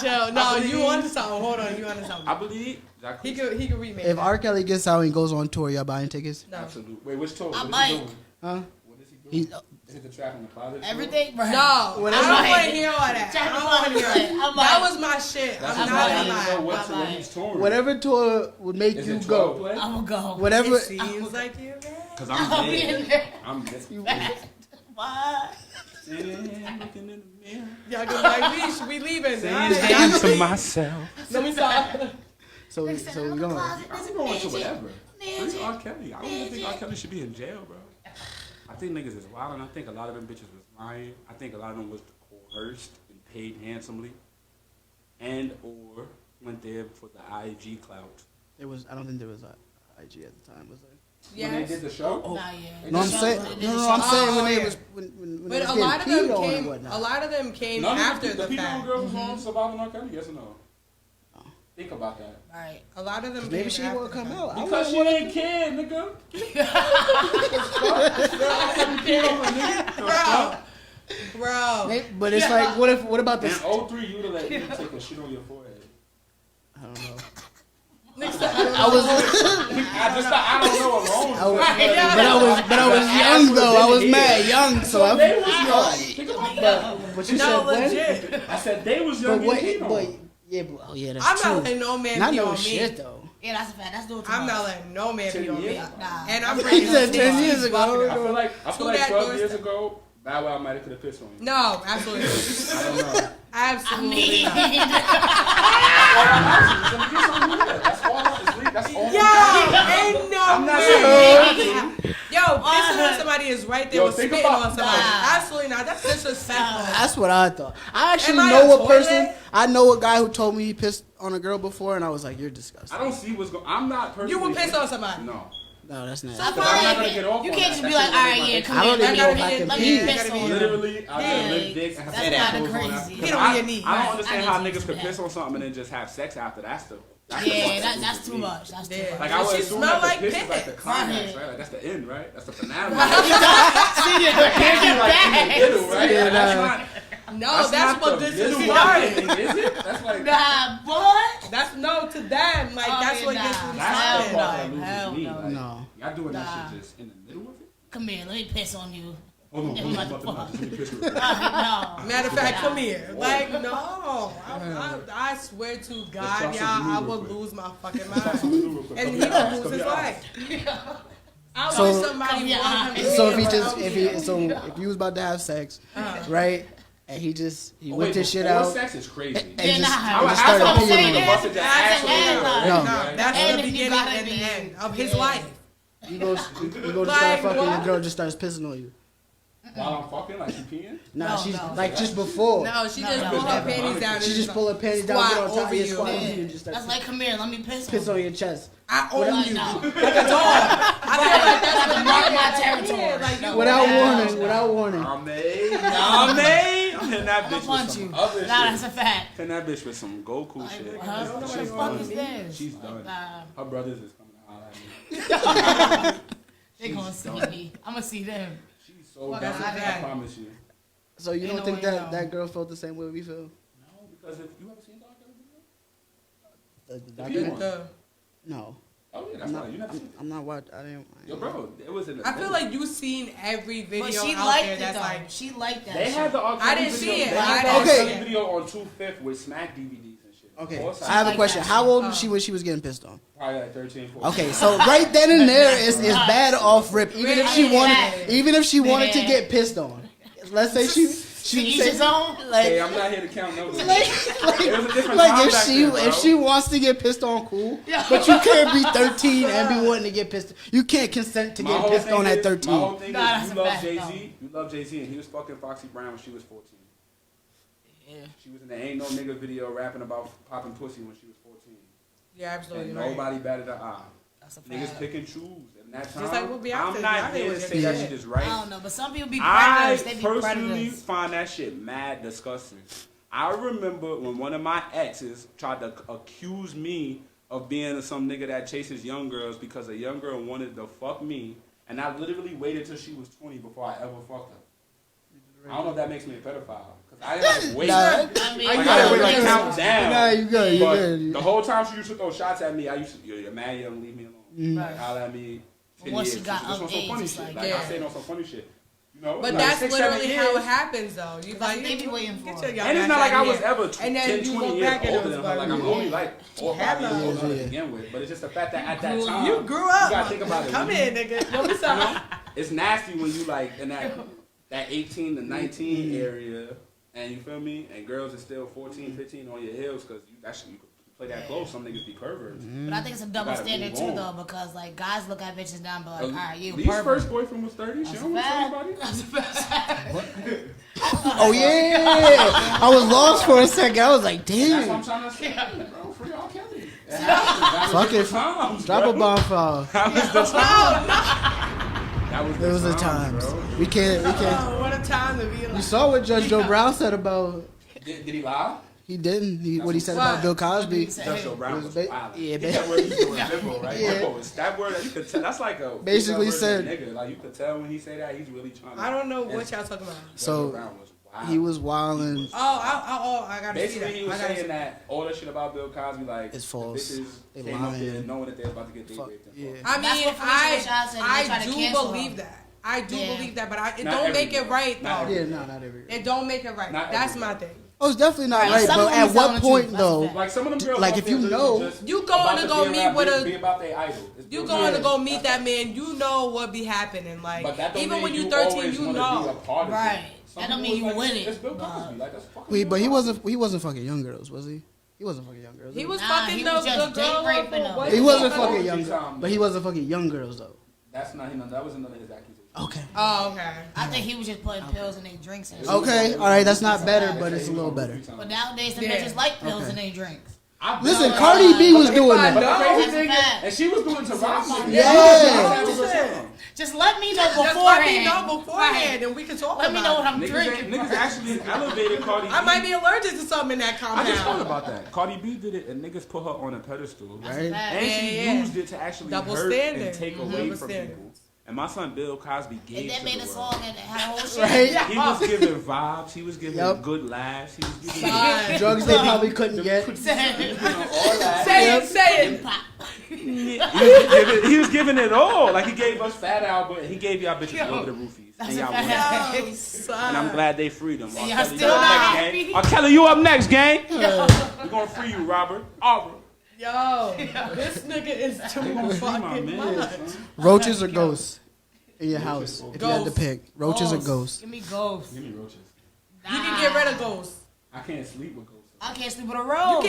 chill. No, you onto something. Hold on, you onto something. I believe Jacquees. He could remake If that. R. Kelly gets out and goes on tour, y'all buying tickets? No. Absolutely. Wait, which tour? I What is might. he doing? Huh? What is he doing? He, Is it the Trap in the Closet? tour? Everything, bro. No, I don't want to hear all that. Jack I don't want to hear Black. it. That was my shit. That's I'm why not I gonna need to know lie. what tour he's touring. whatever tour would make Is you it 12 go. play? I'm gonna go. Whatever. It seems like you're there. Cause I'll I'm be in dead. there. I'm dead. What? Sitting here looking in the mirror. Y'all gonna be like, we leaving. Saying things to myself. Let me stop. So we going. I'm going to whatever. Free R. Kelly. I don't even think R. Kelly should be in jail, bro. I think niggas is wild, and I think a lot of them bitches was lying. I think a lot of them was coerced and paid handsomely, and or went there for the IG clout. It was. I don't think there was a IG at the time. Was there? When they did the show? Not yet. No, I'm saying when they was when But they a was lot of getting them peed on and came. whatnot. A lot of them came None after of the the people fact. girls was on Surviving R. Kelly, yes or no? Think about that. Right. A lot of them. Maybe came she after won't the come fact. out. Because she ain't kid, nigga. Bro. But it's like, what about In this? 03, you'd have let me take a shit on your forehead. I don't know. I was. I don't know alone. But I was young though. I was mad young, so they was young. Think about that. But you No, said legit. when? I said they was young. Yeah, that's I'm true. not letting no man Not be no on shit me. though. Yeah, that's a fact. That's doing too I'm much. not letting no man 10 be on me. years? Nah. And I'm He bringing said up 10 things years ago. bucking I up. feel like To 12 that years doorstep. ago, Bow Wow might have could have pissed on you. No, absolutely. I don't know. Absolutely not. That's all. That's all. Yo, ain't no I'm not way. saying Yo, pissing on somebody is right there Yo, with think spitting about- on somebody. Nah. Absolutely not. That's disrespectful. That's what I thought. I actually Am I know a a person. toilet? I know a guy who told me he pissed on a girl before, and I was like, "You're disgusting." I don't see what's going. I'm not personally. You would piss on somebody. No. No, that's not. So I feel I'm not like gonna get off you on can't that. just be That like, shit all don't right, make yeah, my come I here, don't let even know if I me can let pee. me piss on you. Literally, I Yeah. just lift dicks and have That's sex kinda clothes on crazy. after. Get on your knees. I don't Right. understand I how need to niggas do could that. piss on something and then just have sex after. That's the Yeah, that's too much. That's too Yeah. much. Like I would She assume smell that the like piss is like the piss. climax, right? Like that's the end, right? That's the finale. See, That can't be like in the middle, right? Yeah, Like, that's nah. not. No, that's not what the this is middle starting. thing, is it? That's like Nah, what? That's no to them. Like Oh, that's yeah, what nah. gets that's them the started. part that Hell loses me. no. Like, No. y'all doing Nah. that shit just in the middle of it? Come here, let me piss on you. Hold on, Yeah, hold on, motherfucker. let me piss real quick. No. Matter of fact, come here. Like, no. I swear to God, y'all, I would lose my fucking mind. And he would lose his life. I So- wish somebody wanted him to So be if he in just my if he was about to have sex, right, and he whipped his shit before out sex is crazy. and Yeah, just, nah. and just I started was peeing saying on the him. busted your ass That's on the her, end, No. right? That's And the if you beginning gotta and the be- end of his Yeah. life. You go to start Like, fucking, what? your girl just starts pissing on you. While I'm fucking, like she peeing. Nah, No, she's no. like just before. No, she just no, pulled her no. panties down. She and just pull her panties down, squat get on top of over your you. squat, Yeah. and you just That's start like, come here, let me piss piss on on you. your chest. I own you. No. Like a dog. I feel like that's what Mark my Yeah, territory. like you Without Yeah. warning, without warning. I'm hitting that I'm bitch gonna with punch some you. other Nah, that's a shit. fact. Hitting that bitch with some Goku shit. Huh? What the She's fuck is done. this? She's done. Nah. Her brothers is coming to holler at me. They gonna see me. I'm gonna see them. She's so Well, down. that's I okay. promise you. So you Ain't don't no think way, that no. that girl felt the same way we feel? No, because if you ever seen Dog Kelly video? The If you doctor? want. No. Oh yeah, that's I'm not. right. You never seen it. I'm not watching. I didn't. Yo, bro, it was in the. I feel like you've seen every video But she out liked there it that's though. like. She liked that. They shit. had the R. Kelly I didn't video. see it. They I had the didn't R. see Kelly it. video on 2/5 with Smack DVDs and shit. Okay. Both I sides. have a like question. that How shit. old was she when she was getting pissed on? Probably like 13, 14. Okay, so right then and there is bad off rip. Even if she wanted to get pissed on, let's say she each his own. Hey, I'm not here to count numbers. It was a different like time if back she then, bro. if she wants to get pissed on, cool. But you can't be 13 and be wanting to get pissed. You can't consent to My get whole pissed thing on at is- 13. My whole thing Nah, is that's you a love fact, Jay-Z. You love Jay-Z, and he was fucking Foxy Brown when she was 14. Yeah. She was in the Ain't No Nigga video rapping about popping pussy when she was 14. Yeah, absolutely And right. nobody batted an eye. That's a Niggas fact. pick and choose. And that time, Just like what Beyonce- I'm not Beyonce here to was say your that shit. shit is I right. don't know, but some people be I predators. They be personally predators. find that shit mad disgusting. I remember when one of my exes tried to accuse me of being some nigga that chases young girls because a young girl wanted to fuck me, and I literally waited till she was 20 before I ever fucked her. I don't know if that makes me a pedophile. Cause I didn't like wait. Nah, I mean, Like, I didn't wait to like, count down. Nah, you good, you But good. the whole time she used to throw shots at me, I used to, you're mad young, leave me alone. Like, holler at me. 10 Once years. she got Just of on some age, funny it's shit. like, Like, I yeah. said on some funny shit. You know? But like, that's 6, literally 7 how it years. happens, though. You That's like what they be you waiting get for. your young And it's ass not like out I was here. ever And then 10, you 20 go years back and older it than was her. Like, I'm like, only like 4 or 5 years older to Yeah. begin with. But it's just the fact that at that You time, you grew up. You gotta think about it. Come When in, nigga. Don't be you sorry. know, it's nasty when you like in that 18 to 19 area, and you feel me, and girls are still 14, 15 on your heels because you actually play that close. Some niggas be perverts. But I think it's a double gotta standard move too, on. though, because like guys look at bitches down, but like, all right, you a Lee's pervert. first boyfriend was 30. She That's don't a want to tell fact. nobody. That's a fact. Oh yeah, I was lost for a second. I was like, That's what I'm damn. trying to say, bro. Free R. Kelly. It Fuck it. Drop a bomb for. That was the time. It was the times. We can't. Oh, what a time to be like. You saw what Judge Joe Brown said about. Did he lie? He didn't. What he said about Bill Cosby. Judge Joe Brown was wild. Yeah, that word used to liberal, right? Yeah. Liberal is that word that you could tell. That's like a basically word said nigga. Like you could tell when he say that he's really trying to. I don't know what y'all talking about. So he was wilding. I got to see basically that. he was saying that all that shit about Bill Cosby like it's false. Bitches came up there knowing that they're about to get their raped. Yeah. I mean, I do believe that. I do believe that, but it don't make it right though. Yeah, no, not every. It don't make it right. That's my thing. Oh, it's definitely not right. But at what point though? Like some of them girls, like if you know, you going to go meet with a. Be about their idol. You going to go meet that man? You know what be happening. Like even when you 13, you know. Right. That don't mean you win it. It's Bill Cosby. Like that's fucking. Wait, but he wasn't fucking young girls, was he? He wasn't fucking young girls. He was fucking the girl. He wasn't fucking young girls, but he wasn't fucking young girls though. That's not him. That was another his accusation. Okay. Oh, okay. I think he was just putting pills in their drinks. And okay, all right, that's not better, but it's a little better. But nowadays, the bitches like pills in their drinks. Listen, Cardi B was doing that. And she was doing Taraji. Yeah. Just let me know beforehand. And we can talk about it. Let me know what I'm drinking. Niggas actually elevated Cardi B. I might be allergic to something in that compound. I just thought about that. Cardi B did it, and niggas put her on a pedestal, right? And she used it to actually hurt and take away from people. And my son Bill Cosby gave and that to made the a world. song and had a whole shit. Right? He was giving vibes. He was giving good laughs. He was giving drugs they probably couldn't get. Say it. He was giving it all. Like he gave us Fat Albert. He gave y'all bitches over the roofies. And y'all and I'm glad they freed him. Y'all still not happy? Kelly, you up next, gang? We're gonna free you, Robert. Aubrey. Yo, this nigga is too fucking much. Roaches or ghosts in your house? If you had to pick, roaches or ghosts? Give me ghosts. Give me roaches. You can get rid of ghosts. I can't sleep with ghosts. I can't sleep with a roach.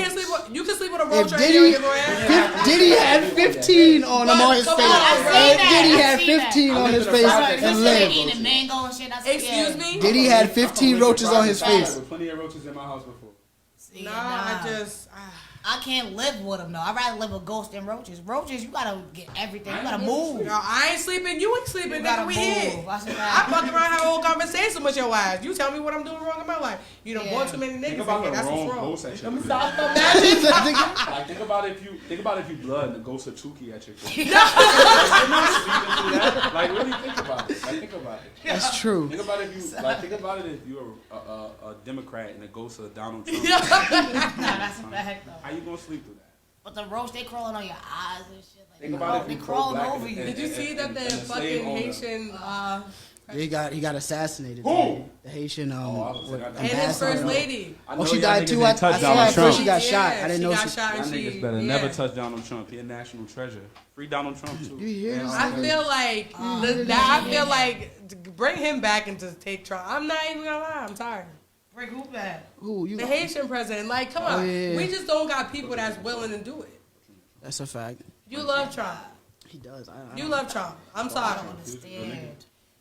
You can sleep with a roach. If Diddy had 15 on him on his face. Diddy had 15 on his face and lived. Eating mango and shit. Excuse me? Diddy had 15 roaches on his face. There were plenty of roaches in my house before. I can't live with them though. I'd rather live with ghosts than roaches. Roaches, you gotta get everything. You gotta move. No, I ain't sleeping. You ain't sleeping. Nigga, we here. I fuck around, have a whole conversation with your ass. You tell me what I'm doing wrong in my life. You don't want too many niggas. Think about in here. the That's wrong what's wrong. ghost that Let me shit. stop imagining. Like think about if you blood and the ghost of Tukey at your crib. Like really think about it. Like think about it. That's true. Think about if you're a Democrat and the ghost of Donald Trump. Nah, that's a fact though. How you gonna sleep through that? But the roach, they crawling on your eyes and shit. Like, Think about they crawling over you. Did you see that the fucking Haitian He got assassinated. Who? The Haitian and his first lady. Oh, she died too. I saw that first. She got shot. I didn't know she. Shot Y'all niggas better never touch Donald Trump. He a national treasure. Free Donald Trump too. I feel like bring him back and just take Trump. I'm not even gonna lie. I'm tired. Bring who back? Who you? The Haitian president. Like, come on. Yeah. We just don't got people that's willing to do it. That's a fact. You love Trump. He does. You love Trump. I'm sorry.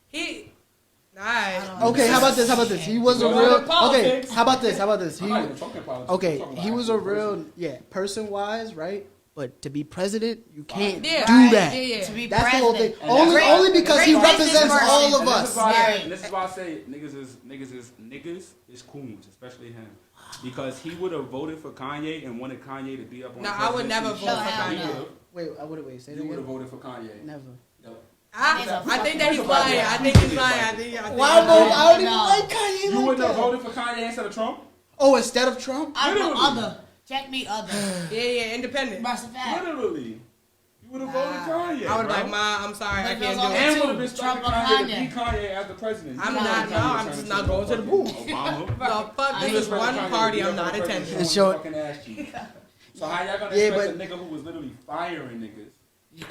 He. Nice. Okay, how about this? He was a real. Okay, how about this? He was a real, person-wise, right? But to be president, you can't do that. Yeah. To be That's president. the whole thing. Only because he represents all of us. And this is why I say niggas is coons, especially him. Because he would have voted for Kanye and wanted Kanye to be up on. No, I would never vote for Kanye. Wait, say that You would again? have voted for Kanye. Never. I think that he's lying. I think he's lying. I don't even like Kanye. You wouldn't have voted for Kanye instead of Trump? Oh, instead of Trump? I'm the other. Check me other. Yeah, independent. Literally. You would have voted Kanye. I would have like, Ma, I'm sorry, I can't do it. And would have been stuck Kanye to be Kanye as the president. I'm just not going to the booth. The fuck, this is one party I'm not attending. So how y'all gonna expect a nigga who was literally firing niggas?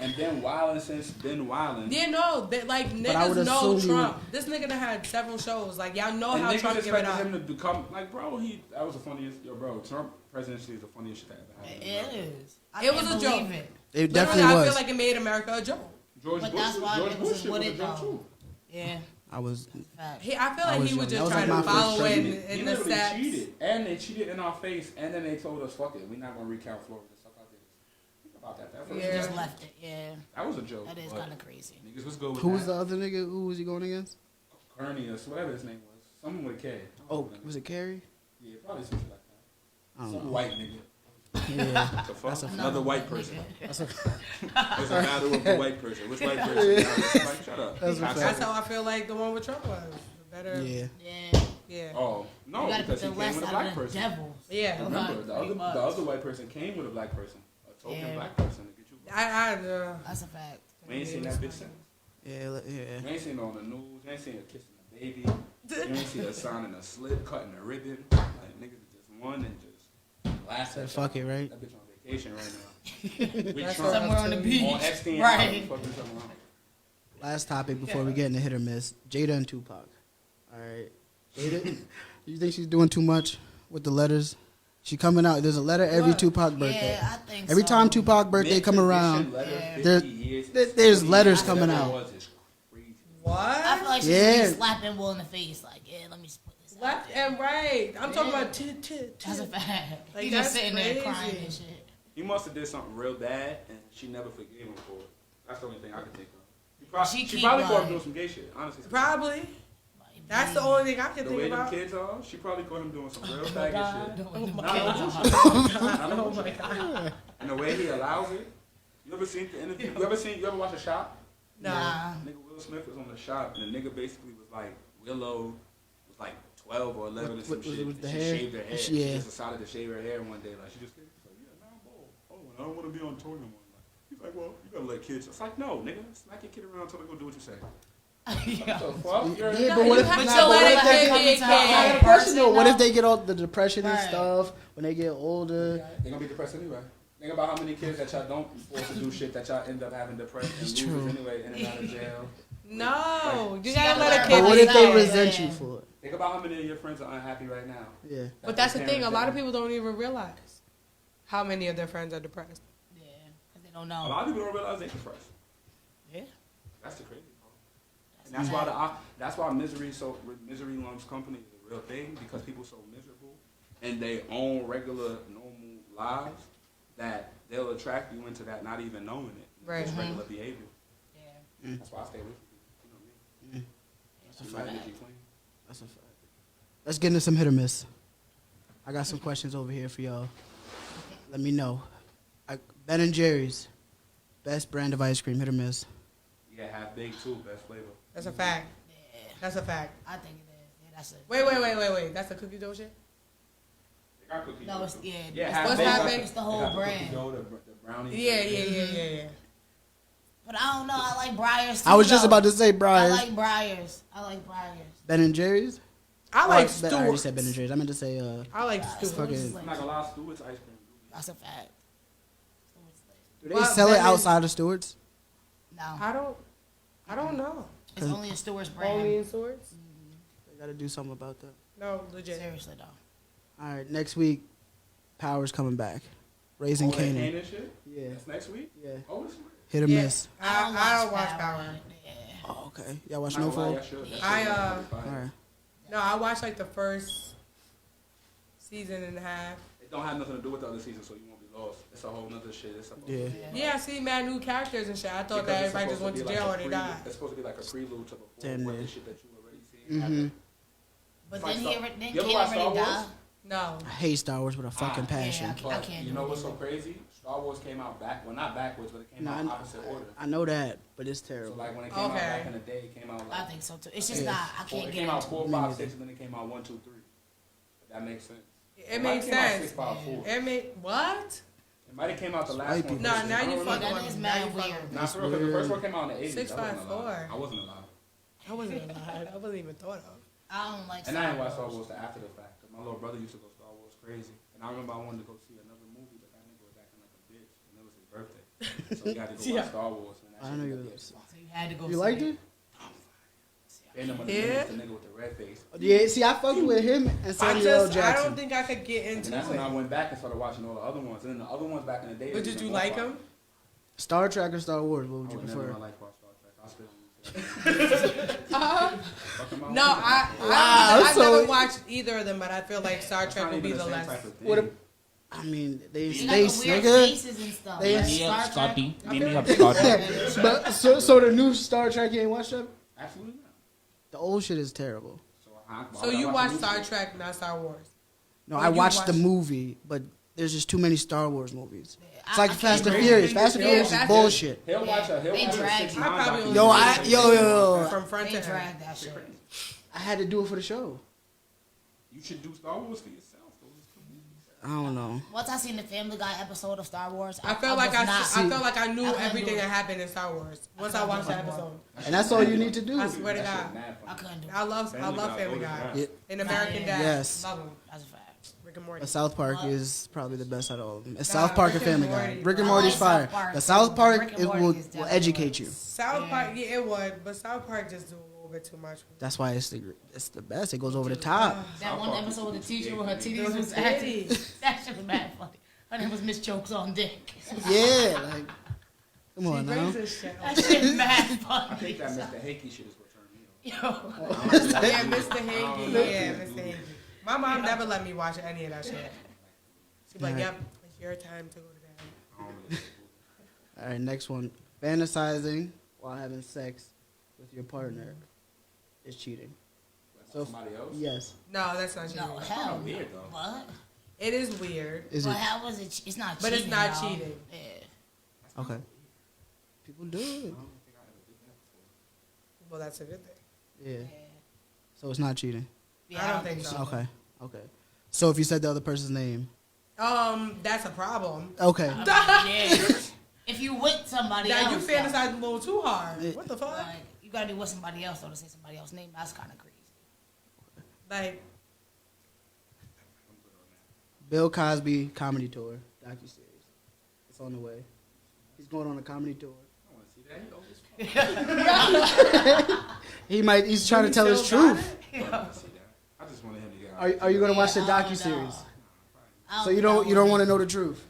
And then wilding since then wilding. Yeah, no, niggas know Trump. This nigga done had several shows. Like y'all know how Trump give it up. Him to become like, bro, that was the funniest. Bro, Trump presidency is the funniest shit that ever happened. It is. It was a joke. It definitely was. I feel like it made America a joke. George Bush was a joke too. Yeah. I feel like he was just trying to follow in the steps. Cheated, and they cheated in our face, and then they told us, "Fuck it, we're not gonna recount Florida." about that. He just left it. Yeah. That was a joke. That is kind of crazy. Niggas was good with Who that. was the other nigga? Who was he going against? Kearney or whatever his name was. Someone with K. Oh, was it Carrie? Yeah, probably something like that. I don't Some know. white nigga. Yeah. The fuck? That's Another white person. That's a What's the matter with the white person? Which white person? Like, shut up. That's how I feel like the one with Trump was. The better. Yeah. Yeah. Oh, no, because he came with a black person. Devils. Yeah. Remember, the other white person came with a black person. A token black person to get you. That's a fact. We ain't seen that bitch since. Yeah. We ain't seen it on the news. We ain't seen her kissing a baby. You ain't seen her signing a slip, cutting a ribbon. Like, niggas just won and just laughed at fuck it, right? That bitch on vacation right now. We That's Trump somewhere on the beach. On Epstein Right. Island, fucking something wrong. Last topic before we get into hit or miss. Jada and Tupac. All right. Jada, you think she's doing too much with the letters? She coming out. There's a letter every Tupac birthday. Yeah, I think every so. time Tupac birthday come around, there's letters coming out. What? I feel like she's Yeah. slapping Will in the face. Like, yeah, let me just put this Left and right. I'm talking about That's a fact. Like, He just that's sitting crazy. there crying and shit. He must have did something real bad, and she never forgave him for it. That's the only thing I can think of. She probably caught him doing some gay shit, honestly. Probably. That's the only thing I can The think way about. them kids are, she probably caught him doing some real faggot shit. Oh my Not God. no Oh bullshit. my God. And the way he allows it. You ever seen the interview? You ever watch a shop? Nah. Nigga Will Smith was on the shop, and the nigga basically was like, Willow was like 12 or 11 or some shit. with the she hair? shaved her hair. Yeah. She just decided to shave her hair one day. Like, she just came, she's like, yeah, now I'm bald. Oh, and I don't want to be on tour no more. He's like, well, you gotta let kids. It's like, no, nigga, smack your kid around until they go do what you say. Yeah. What the fuck? Yeah, but what if have nah, to but let what a if they kid be a get- I got a kid. question though. What if they get all the depression and Right. stuff when they get older? They're gonna be depressed anyway. Think about how many kids that y'all don't force to do shit that y'all end up having depressed and It's losers true. anyway, in and out of jail. No. You She gotta gotta let a learn kid But what be if they kid. resent you for it? Think about how many of your friends are unhappy right now. Yeah. But that's the their thing. A parents lot of did. people don't even realize how many of their friends are depressed. Yeah, because they don't A know. lot of people don't realize they're depressed. Yeah. That's the crazy part. And that's why misery loves company is a real thing, because people so miserable in their own regular normal lives that they'll attract you into that not even knowing it. Right. Just regular behavior. Yeah. That's why I stay away from people. You know what I mean? That's a You fact. might get you clean. That's a fact. Let's get into some hit or miss. I got some questions over here for y'all. Let me know. Ben and Jerry's, best brand of ice cream, hit or miss. Yeah, half baked too, best flavor. That's a fact. Yeah. That's a fact. I think it is. Yeah, that's it. Wait. That's the cookie dough shit? They got cookie No, dough, it's, too. yeah. Yeah, it's half What's baked. happening? It's the They whole got brand. cookie dough, the brownies. Yeah. But I don't know. I like Briars too. I was just though. about to say I Briars. like Briars. Ben and Jerry's? I like I already Stewart's. said Ben and Jerry's. I meant to say I like Stewart's. Stewart's. I'm not gonna lie, Stewart's ice cream. That's a fact. Do they Well, sell it Ben and- outside of Stewart's? No. I don't know. It's only a Stewart's brand. Only in Stewart's? They got to do something about that. No, legit. Seriously though. All right, next week, Power's coming back. Raising that Kanan. Kanan shit? Yeah. That's next week? Yeah. Oh, it's Hit or Yeah. miss. I don't watch Power. Yeah. Oh, okay. Y'all watch Not gonna lie, Snowfall? y'all should. That shit I, is All really fire. right. No, I watched like the first season and a half. It don't have nothing to do with the other season, so you won't be lost. It's a whole nother shit. It's supposed Yeah. to be. Yeah, I see mad new characters and shit. I thought Because that it's everybody just supposed went to to be jail like or a they prelude. died. It's supposed to be like a prelude to before Damn, what man. the shit that you already seen. Mm-hmm. But Like then Star- he didn't You ever watch Kanan Star already Wars? die? No. I hate Star Wars with a fucking passion. I But can't you do know it what's so either. crazy? Star Wars came out not backwards, but it came No, out I- opposite order. I know that, but it's So terrible. like when it came out Okay. back in the day, it came out I like think so too. It's just Yeah. not. I it can't get came out into 4, it. 5, 6, and then it came out 1, 2, 3. If that makes sense. It might makes have came out sense. 6, 5, 4. It made what? It might have came out the last White one. people. Nah, first. now I you don't fucking remember. That with is me. mad Now you fucking weird. with me. Nah, for real, because the first one came out in the 80s. 6, I wasn't 5, alive. 4. I wasn't alive. I wasn't alive. I wasn't even thought of. I don't like. And I didn't watch Star Wars after the fact. 'Cause my little brother used to go Star Wars crazy. And I remember I wanted to go see another movie, but that nigga was acting like a bitch. And it was his birthday. So we had to go Yeah. watch Star Wars. And that I shit know was you like, was- So you had to go. You see liked it? And the Yeah. nigga with the red face. Yeah, see, I fucked with him and Samuel L. I Jackson. don't think I could get And into that's when I it. went back and started watching all the other ones. And then the other ones back in the day. But did you like them? Star Trek or Star Wars? What I would you would never in prefer? my life watch Star Trek. I'll spit on you. No, Wow, I've so- never watched either of them, but I feel like Star Trek would be the less. What I mean, they in They got the space, weird nigga. faces and stuff. They in Like Meet me up, Star Trek. Scotty. Meet me up, Scotty. But so the new Star Trek, you ain't watched that? Absolutely not. The old shit is terrible. So you watch Star Trek, not Star Wars? No, Or I you watched the watch- movie, but there's just too many Star Wars movies. It's I like can't Fast and do it. Furious. Fast and Yeah, Furious is Fast- bullshit. He'll watch a They drag 6 you. I probably only Yo, from front They to end. drag that shit. I had to do it for the show. You should do Star Wars for yourself. I don't know. Once I seen the Family Guy episode of Star Wars, I felt like I felt like I knew I couldn't everything do it. that happened in Star Wars. Once I watched the episode, And that's all you need to do. I swear to God, I couldn't do it. I love Family Guy. Yeah. And American Dad, Yes. love him. That's a fact. Rick and Morty. But South Park is probably the best out of all of them. It's Nah, South Park and Rick and Family Guy. Morty. Rick and I Morty's like fire. South Park. The South Park Rick and it Morty will is definitely educate you. South Park, yeah, it would, but South Park just do a little bit too much. That's why it's the best. It goes over the top. That one episode with the teacher with her titties was Titties. acting. That shit was mad funny. Her name was Miss Chokes on Dick. Yeah, like come on She now. brings this shit. That shit mad I funny. think that Mr. Hakey shit is what turned me Yo. on. Yeah, Mr. Hagee. Yeah, Mr. Hagee. My mom never let me watch any of that shit. She's like, Right. "Yep, it's your time to go to bed." All right, next one. Fantasizing while having sex with your partner is cheating. So Somebody else? yes. No, that's not cheating. No, hell. Weird though. What? It is weird, Is Well, it how was it? It's not but cheating. it's not though. cheating. Yeah. okay? People do it. Well, that's a good thing. Yeah. So it's not cheating. Yeah, I don't think so. Okay. Okay. So if you said the other person's name. That's a problem. Okay. Yeah. If you with somebody Now else, you fantasize a little too hard. What the fuck? like, you gotta be with somebody else though to say somebody else's name. That's kind of crazy. Like, Bill Cosby comedy tour docuseries. It's on the way. He's going on a comedy tour. I want to see that. He always He might. He's trying to tell his still got truth. I just wanted him to get out. Are you gonna watch the I don't docuseries? know. So you don't want to know the truth.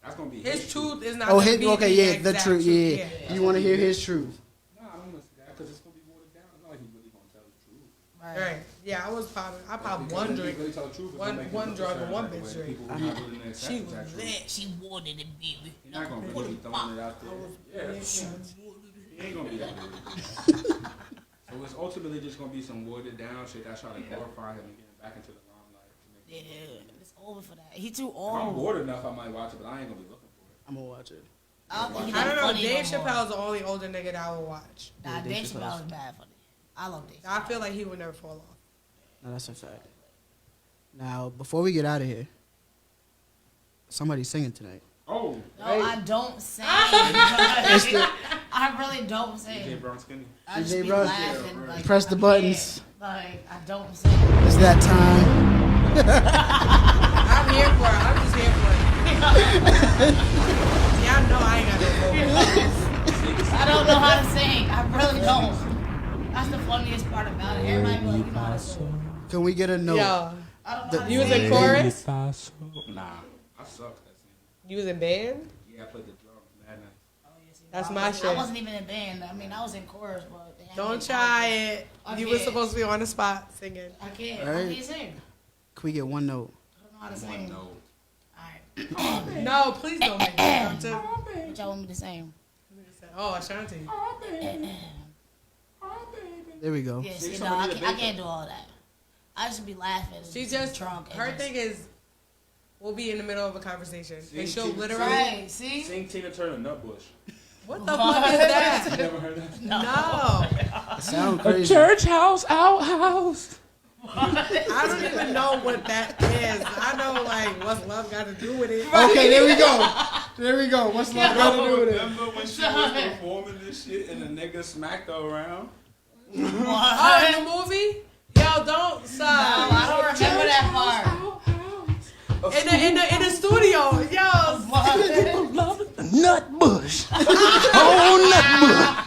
That's gonna be his truth is not. Oh, gonna be okay, the yeah, the exact truth, yeah. You want to hear his truth? Nah, I don't want to see that because it's gonna be watered down. It's not like he's really gonna tell the truth. Right. Yeah, I popped Because one if he drink, really tell the truth, it's gonna make him one look a drug certain and one type of bitch way. drink. People who not really accept She is that was truth. lit. She wanted it, baby. He's not gonna really be throwing it out there. Yeah, he ain't gonna be that way. So it's ultimately just gonna be some watered down shit that's trying to glorify him and get him back into the limelight. Yeah, it's over for that. He too If I'm old. bored enough, I might watch it, but I ain't gonna be looking for it. I'm gonna watch it. I don't think he's I don't that know. funny Dave no more. Chappelle's the only older nigga that I will watch. Nah, Yeah, Dave Dave Chappelle Chappelle's- is bad funny. I love Dave. I feel like he would never fall off. No, that's a fact. Now, before we get out of here, somebody's singing tonight. Oh, No, hey. I don't sing. I really don't sing. DJ Brown Skinny. I just DJ be Brown, laughing. Like, press the I buttons. can't. Like, I don't sing. It's that time. I'm here for it. I'm just here for it. Y'all know I ain't got no vocals. I don't know how to sing. I really don't. That's the funniest part about it. Everybody be like, you know how to sing. Can we get a note? Yo, I don't know how to you was sing. in chorus? Nah, I suck at singing. You was in band? Yeah, I played the drums. Mad nice. That's my I shit. wasn't even in band. I mean, I was in chorus, but they had me Don't in try chorus. it. I You were can't. supposed to be on the spot singing. I can't. All right. I can't sing. Can we get one note? I don't know how to sing. No. Alright. No, please don't make me come to. What y'all want me to sing? Oh, Ashanti. There we go. Yeah, see, no, I can't do all that. I just be laughing. She just drunk. her thing is, we'll be in the middle of a conversation, and she'll sing- literally. Right, see? Sing Tina Turner Nutbush. What the fuck is that? You never heard that? No. Sound crazy. Church house, outhouse. I don't even know what that is. I know like what's love got to do with it. Okay, there we go. There we go. What's love got to do with it? Remember when she was performing this shit and the nigga smacked her around? Oh, in the movie? Yo, don't stop. No, I don't remember that part. In the studio, yo. Nutbush. Oh, Nutbush.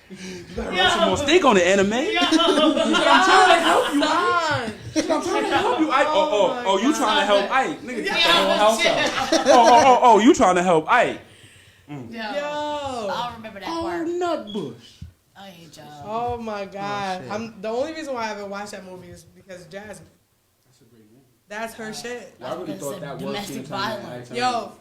You better rub some more steak on the anime. I'm trying to help you, Ike. I'm trying to help you, Ike. Oh, you trying to help Ike. Nigga, get the whole house out. Oh, you trying to help Ike. Yo. Yo. I don't remember that part. Nutbush. I hate y'all. Oh my god. shit. I'm the only reason why I haven't watched that movie is because Jasmine. That's a great movie. That's her shit. I really thought that was domestic violence. Yo,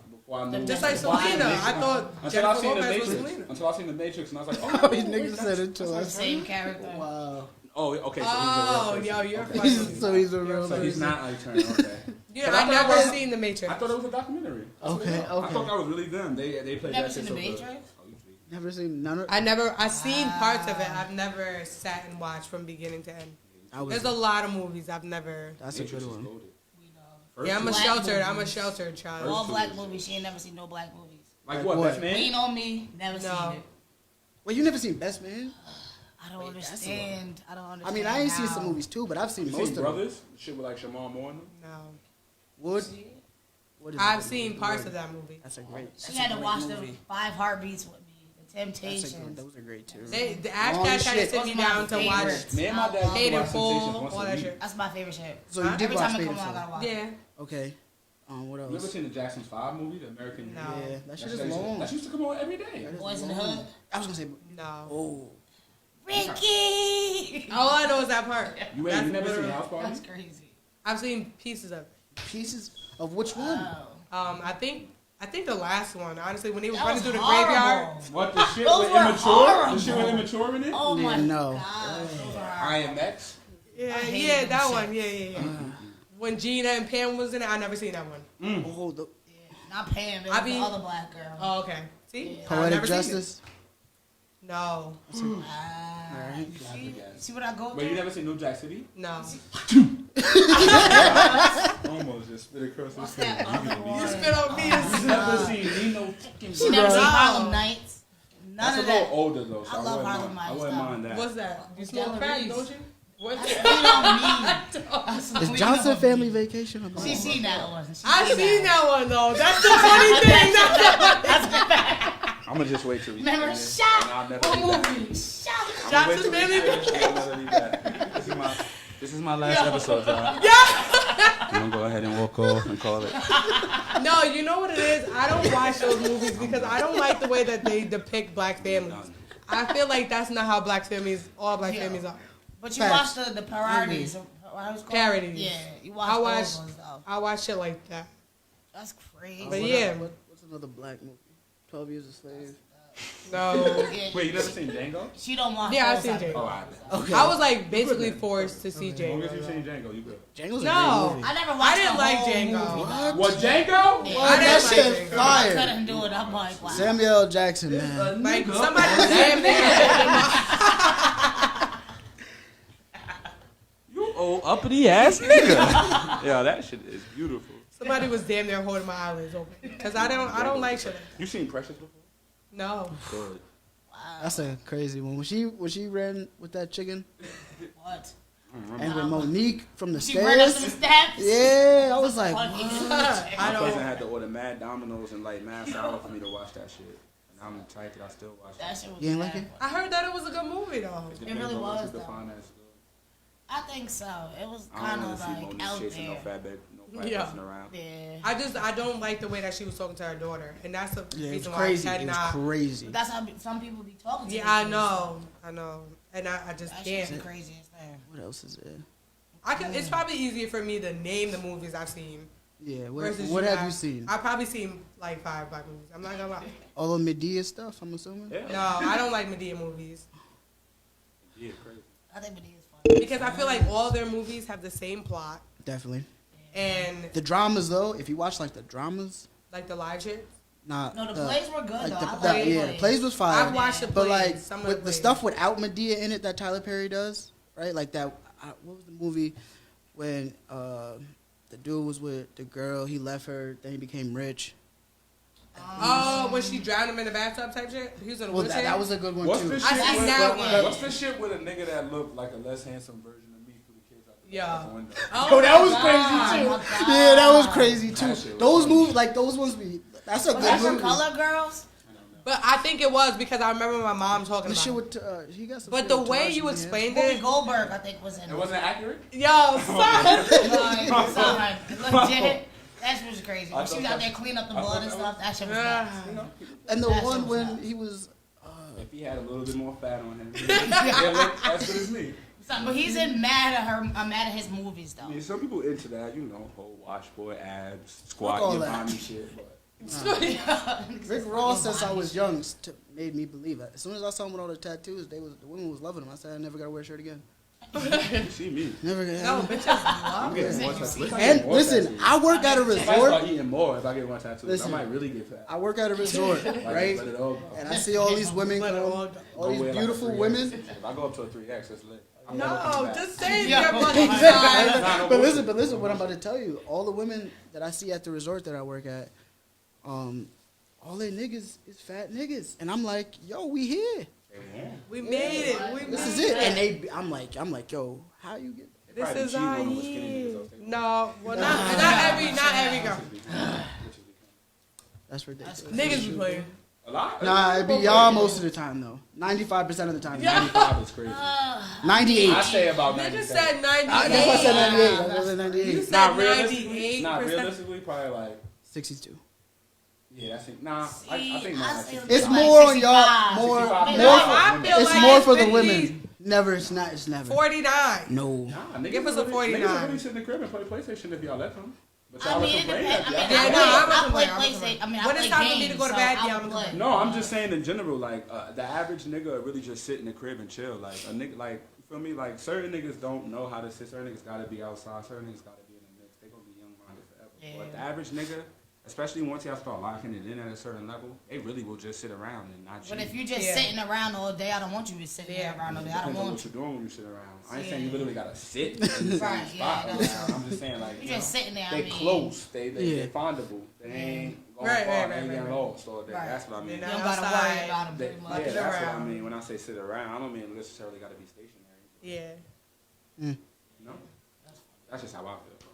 just like Selena. I thought Jennifer Lopez was Selena. Until I seen The Matrix, and I was like, Oh, these niggas said it to us. Same character. Wow. oh, okay. So Oh, he's a yo, real you're person. funny. So he's a real So he's person. not Ike Turner. Okay. Yeah, I never seen The Matrix. I thought it was a documentary. Okay, I thought that was really them. They played Never that seen shit The so good. Matrix? Never seen none of. I've seen parts of it. I've never sat and watched from beginning to end. There's a lot of movies I've never. That's a good one. Yeah, I'm a Black movies. sheltered child. All black movies. She ain't never seen no black movies. Like what? Best Man? Lean on Me. Never seen it. Wait, you never seen Best Man? I don't understand. I don't understand. I mean, I ain't seen some movies too, but I've seen You most seen of Brothers? The shit with like Shamar Moore in them? No. What is I've it? seen parts of that movie. That's a great. She had to watch the 5 Heartbeats with me. The Temptations. Those are great too. The Ashcat tried to sit me down to watch Me and my dad Paid in watch Full, Temptations once all a that week. shit. That's my favorite shit. So you did Every watch time it Paid come in on, I Full. gotta watch Yeah. it. Okay. What else? You ever seen the Jackson's 5 movie, the American? No. Yeah, that shit is used to- long. That used to come on every day. Boys in the Hood. I was gonna say No. Oh. Ricky! All I know is that part. You That's never seen literally- House Party? That's crazy. I've seen pieces of it. Pieces of which one? I think the last one. Honestly, when he was That running was through the horrible. graveyard. What, the shit Those with were Immature? horrible. The shit with Immature in it? Oh my No. god. IMX? Yeah, that one. Yeah. When Gina and Pam was in it, I never seen that one. Oh, the Not Pam, it was the other black girl. Oh, okay. See? I've Poetic never seen Justice. it. No. See what I go But you through? never seen New Jack City? No. Almost just spit across the What's screen. that other You one? spit on me. You never seen Nino fucking She never seen Harlem Nights. None That's of a that. little older though, so I love Harlem I Nights. wouldn't mind that. What's that? You With smoke Della crack, Reese. don't you? What's That's that? lean on me. That's Is lean Johnson on me. Family Vacation? Or She seen that one. I seen that one though. That's the funny thing. That's the fact. I'm gonna just wait till we Remember finish, Shot? and I'll never What leave that. movie? Shot. I'm gonna wait Johnson till we Family finish, and I'll never leave that. This is my last episode, y'all. You gonna go ahead and walk off and call it. No, you know what it is? I don't watch those movies because I don't like the way that they depict black families. I feel like that's not how all black families are. But you watched the parodies. Parodies. Yeah, you watched those ones though. I watch shit like that. That's crazy. But yeah. What's another black movie? 12 Years a Slave. No. Wait, you never seen Django? She don't want. Yeah, I those seen type of Django. Oh, Okay. I was like basically forced to see As long as Django. you've seen Django, you good. Django's a No. great movie. I never watched I didn't the like whole Django. movie. What, Django? Yeah. I that didn't like shit Django. I fire. couldn't do it. I'm like, wow. Samuel L. Jackson, man. Like somebody was damn near. You old uppity ass nigga. Yeah, that shit is beautiful. Somebody was damn near holding my eyelids open because I don't like shit. You seen Precious before? No. Good. That's a crazy one. When she ran with that chicken What? and with Monique from the She ran up stairs. some steps. Yeah, I was like, Funny. what? My cousin had to order mad Domino's and like mad sour for me to watch that shit. And I'm tight that I still watch That it. shit was You ain't like bad. it? I heard that it was a good movie though. Depends really on what was, you though. define as good. I think so. It was I kind don't of want to see like Monique out chasing no there. fat baby, no fat Yeah. person around. Yeah. I don't like the way that she was talking to her daughter, and that's the Yeah, it was reason crazy. why I It was cannot. crazy. But that's how some people be talking to. Yeah, these I kids. know, and I just That can't. shit's the craziest thing. What else is there? It's probably easier for me to name the movies I've seen. Yeah, what versus have guys. you seen? I've probably seen like 5 black movies. I'm not gonna lie. All of Medea stuff, I'm assuming? Yeah. No, I don't like Medea movies Yeah, crazy. I think Medea's funny. because I feel like all their movies have the same plot Definitely. and The dramas, though, if you watch, like, the dramas, like the live shit. nah. No, the plays were good, like, though. I the like yeah, the plays was fire. I've watched the But, plays, like, some of with the the plays. stuff without Medea in it that Tyler Perry does, right? Like that, what was the movie when the dude was with the girl, he left her, then he became rich? Oh, when she drowned him in the bathtub type shit. He was in a Well, wheelchair. that was a good one, What's too. the I shit seen with that one. What's the shit with a nigga that looked like a less handsome version of me through the kids out the Yeah. window? Oh Yo, that was my crazy, God. too. Yeah, that was crazy, That too. shit was Those funny. movies, like, those ones be, that's a Was good that some movie. Color Girls? But I think it was because I remember my mom talking The about shit it. with, he got some But shit the with way Taraji you P. explained Whoopi it, Goldberg, I think, was in It it. wasn't accurate? yo, son. Son, legit. That shit was crazy. When I she was thought out there that- cleaning up the I blood thought and that stuff, that shit was Ah. nuts. You know, And the That one shit was when nuts. he was, if he had a little bit more fat on him, yeah, look as good as me. But he's in mad at his movies though. I mean, some people into that, you know, whole washboard, abs, Fuck squat, all your that. body shit. But Rick Ross, since I was young, made me believe it. As soon as I saw him with all the tattoos, the women was loving him. I said, I never gotta wear a shirt again. you see me. Never gonna. No, bitches love I'm getting more it. tattoos. And listen, I work at a If I resort. start eating more, if I get more tattoos, Listen, I might really get fat. I work at a resort, right? Let it all go. And I see all these women come, all these beautiful women. If I go up to a 3X, it's lit. No, just say your fucking side. But listen, what I'm about to tell you. All the women that I see at the resort that I work at, all they niggas is fat niggas, and I'm like, yo, we here. We made it. This is it. And I'm like, yo, how you get? This is our year. No, well, not every girl. That's ridiculous. Niggas be playing. A lot? Nah, it be y'all most of the time though. 95% of the time. 95 is crazy. 98. I say about Niggas 97. said 98. That's why I said 98. That's why I said 98. You said Not 98%. realistically, probably like 62. Yeah, I think I think not. It's more on y'all. More. I feel It's like more for the 50s. women. Never. It's not. It's never. 49. No. Nah, niggas Give us a really- 49. Niggas really sit in the crib and play PlayStation if y'all let them. But I y'all mean, would it complain depends. that I mean, y'all- Yeah, no, I play I'm PlayStation. I mean, I when play it's time for games, me to go to so bed, I yeah, would I'm play. gonna No, I'm just saying in general, like the average nigga really just sit in the crib and chill. Like a nigga, like you feel me? Like certain niggas don't know how to sit. Certain niggas gotta be outside. Certain niggas gotta be in the mix. They gonna be young minded forever. Yeah. But the average nigga, especially once y'all start locking it in at a certain level, they really will just sit around and not. But cheat. if you just sitting around all day, I don't want you to be sitting there around all day. I don't Depends on want what you. you're doing when you sit around. I ain't Yeah. saying you literally gotta sit in the same Right, spot. yeah, that's around. true. I'm just saying like You just sitting there, I They mean. close. They Yeah. findable. They ain't going Right, far. right, They ain't right, getting right. lost all day. Right. That's what I mean. They're You not don't gotta outside. worry about them They- pretty much. yeah, that's what I around. mean when I say sit around. I don't mean necessarily got to be stationary. Yeah. No, that's just how I feel.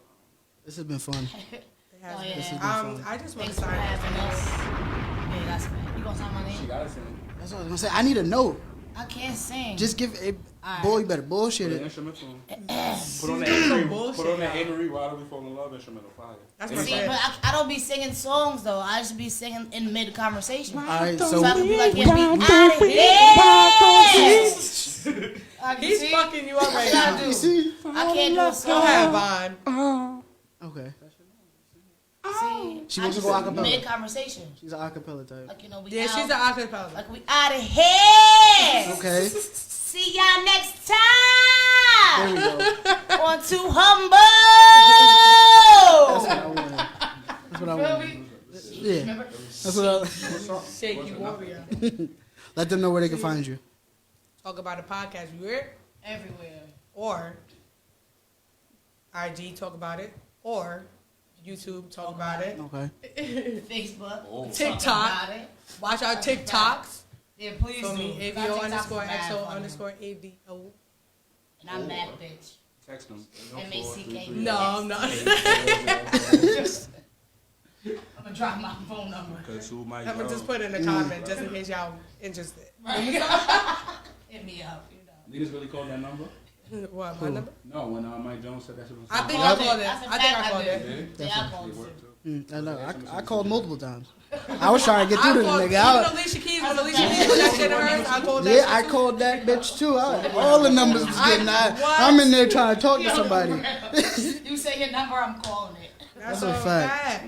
This has been fun. It Oh, has yeah. been. This has been fun. I just want Thanks to for sign having us. Yeah, that's fine. You gonna sign my She name? gotta sing. That's what I was gonna say. I need a note. I can't sing. Just give it. Alright. Boy, you better bullshit Put an it. instrumental. Put on the doing some Avery. bullshit Put on the now. Avery. Why do we fall in love? Instrumental fire. That's Any my See, shit. but I don't be singing songs though. I just be singing in mid conversation. All right, So so I can be like, yeah, be out of here. I can He's see. fucking you up right What I now. do? you see. I can't do a Go song. ahead, Vaughn. Okay. See, She wants to go acapella. mid conversation. She's an acapella type. Like, you know, we Yeah, out, she's an acapella. like we out of here. Okay. See y'all next There we time go. on 2Humble. That's what I wanted. That's what I wanted. Yeah. Remember? That's what I. Shaky warrior. Let them know where they can find you. Talk about a podcast. You hear it? Everywhere. Or IG talk about it. Or YouTube talk about it. Okay. Facebook. TikTok. Talk about it. Watch our TikToks. Yeah, please For do. me, My AVO TikToks underscore is mad XO funny. underscore AVO. And I'm that bitch. Text them. M-A-C-K. No, I'm not. I'm gonna drop my phone number. Cause who might I'm gonna know? just put it in the comment just in case y'all interested. Hit me up, you know. Niggas really called that number? What, my number? No, when Mike Jones said that shit was. I think I called it. That's a I think I fact, called did. it. Yeah, I called it. I know. I called multiple times. I was trying to get through to the nigga. Even Alicia Keys, when Alicia Keys was that shit of hers, I called that Yeah, shit I too. called that bitch too. All the numbers was getting out. I'm in there trying to talk to somebody. You say your number, I'm calling it. That's a a fact.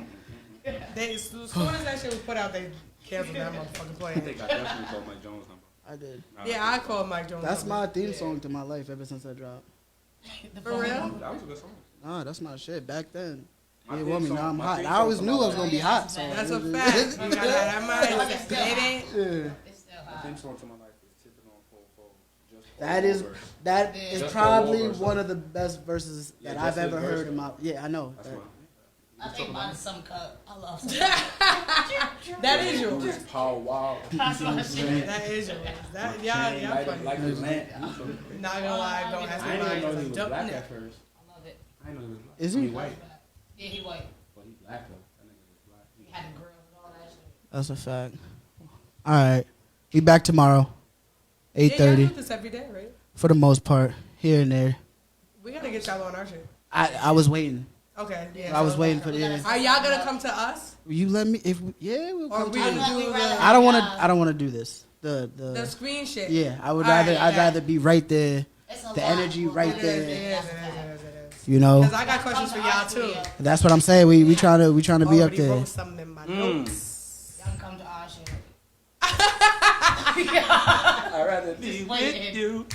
As soon as that shit was put out, they canceled that motherfucking I plan. think I definitely called Mike Jones number. I did. Yeah, I called Mike Jones. That's number. my theme song to my life ever since I dropped. For real? That was a good song. Nah, that's my shit back then. My Yeah, theme woman, song- now I'm my hot. theme I always song knew I was to gonna my be life- hot. So That's a fact. You gotta have that mind, baby. Yeah. My theme song to my life is Tipping on Full Fold. Just That is Just probably all over. one of the best verses Yeah, that just I've ever his verse. heard in my. Yeah, I know. That's That- one. I think mine is some cut. I love some That is yours. Power Wow. That's my shit. That is yours. That y'all funny. Like the lamp. Not gonna lie, don't ask I me didn't even know why. he was black at first. I love it. I didn't know he was black. Is I he? mean, white. Yeah, he white. But he black though. That nigga was black. He had the grills and all that shit. That's a fact. All right, we back tomorrow, Yeah, y'all 8:30 do this every day, right? for the most part, here and there. We gotta get y'all on our shit. I was waiting. Okay. Yeah. I was so- waiting for the. Yeah. Are y'all gonna come to us? You let me we'll Or come we to gonna you. do the I don't want to do this. The screen shit? Yeah, I would All right, rather I'd yeah. rather be right there the energy right there. It is. You know, Because I got questions for y'all too. that's what I'm saying. We trying to be up there. Wrote something in my notes. Y'all can come to our shit. I'd rather be with you.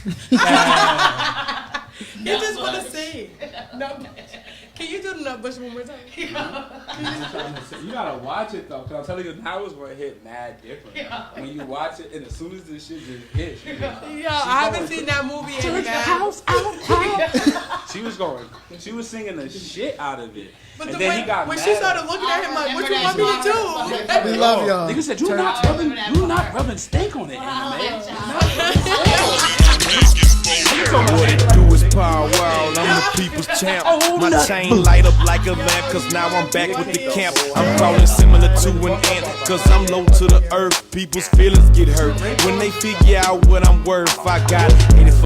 You just want to sing. Can you do the Nutbush one more time? You gotta watch it though, cause I'm telling you, now it's gonna hit mad different. When you watch it, and as soon as this shit just hits, Yo, I haven't seen that movie in house. She was singing the shit out of it. But and then he got when mad she started looking at him like, what you want me to do? We love y'all. Nigga said, you not rubbing steak on it, man. What it do is power wild, I'm the people's champ. My chain light up like a lamp, cause now I'm back with the camp. I'm crawling similar to an ant, cause I'm low to the earth. People's feelings get hurt when they figure out what I'm worth. I got 84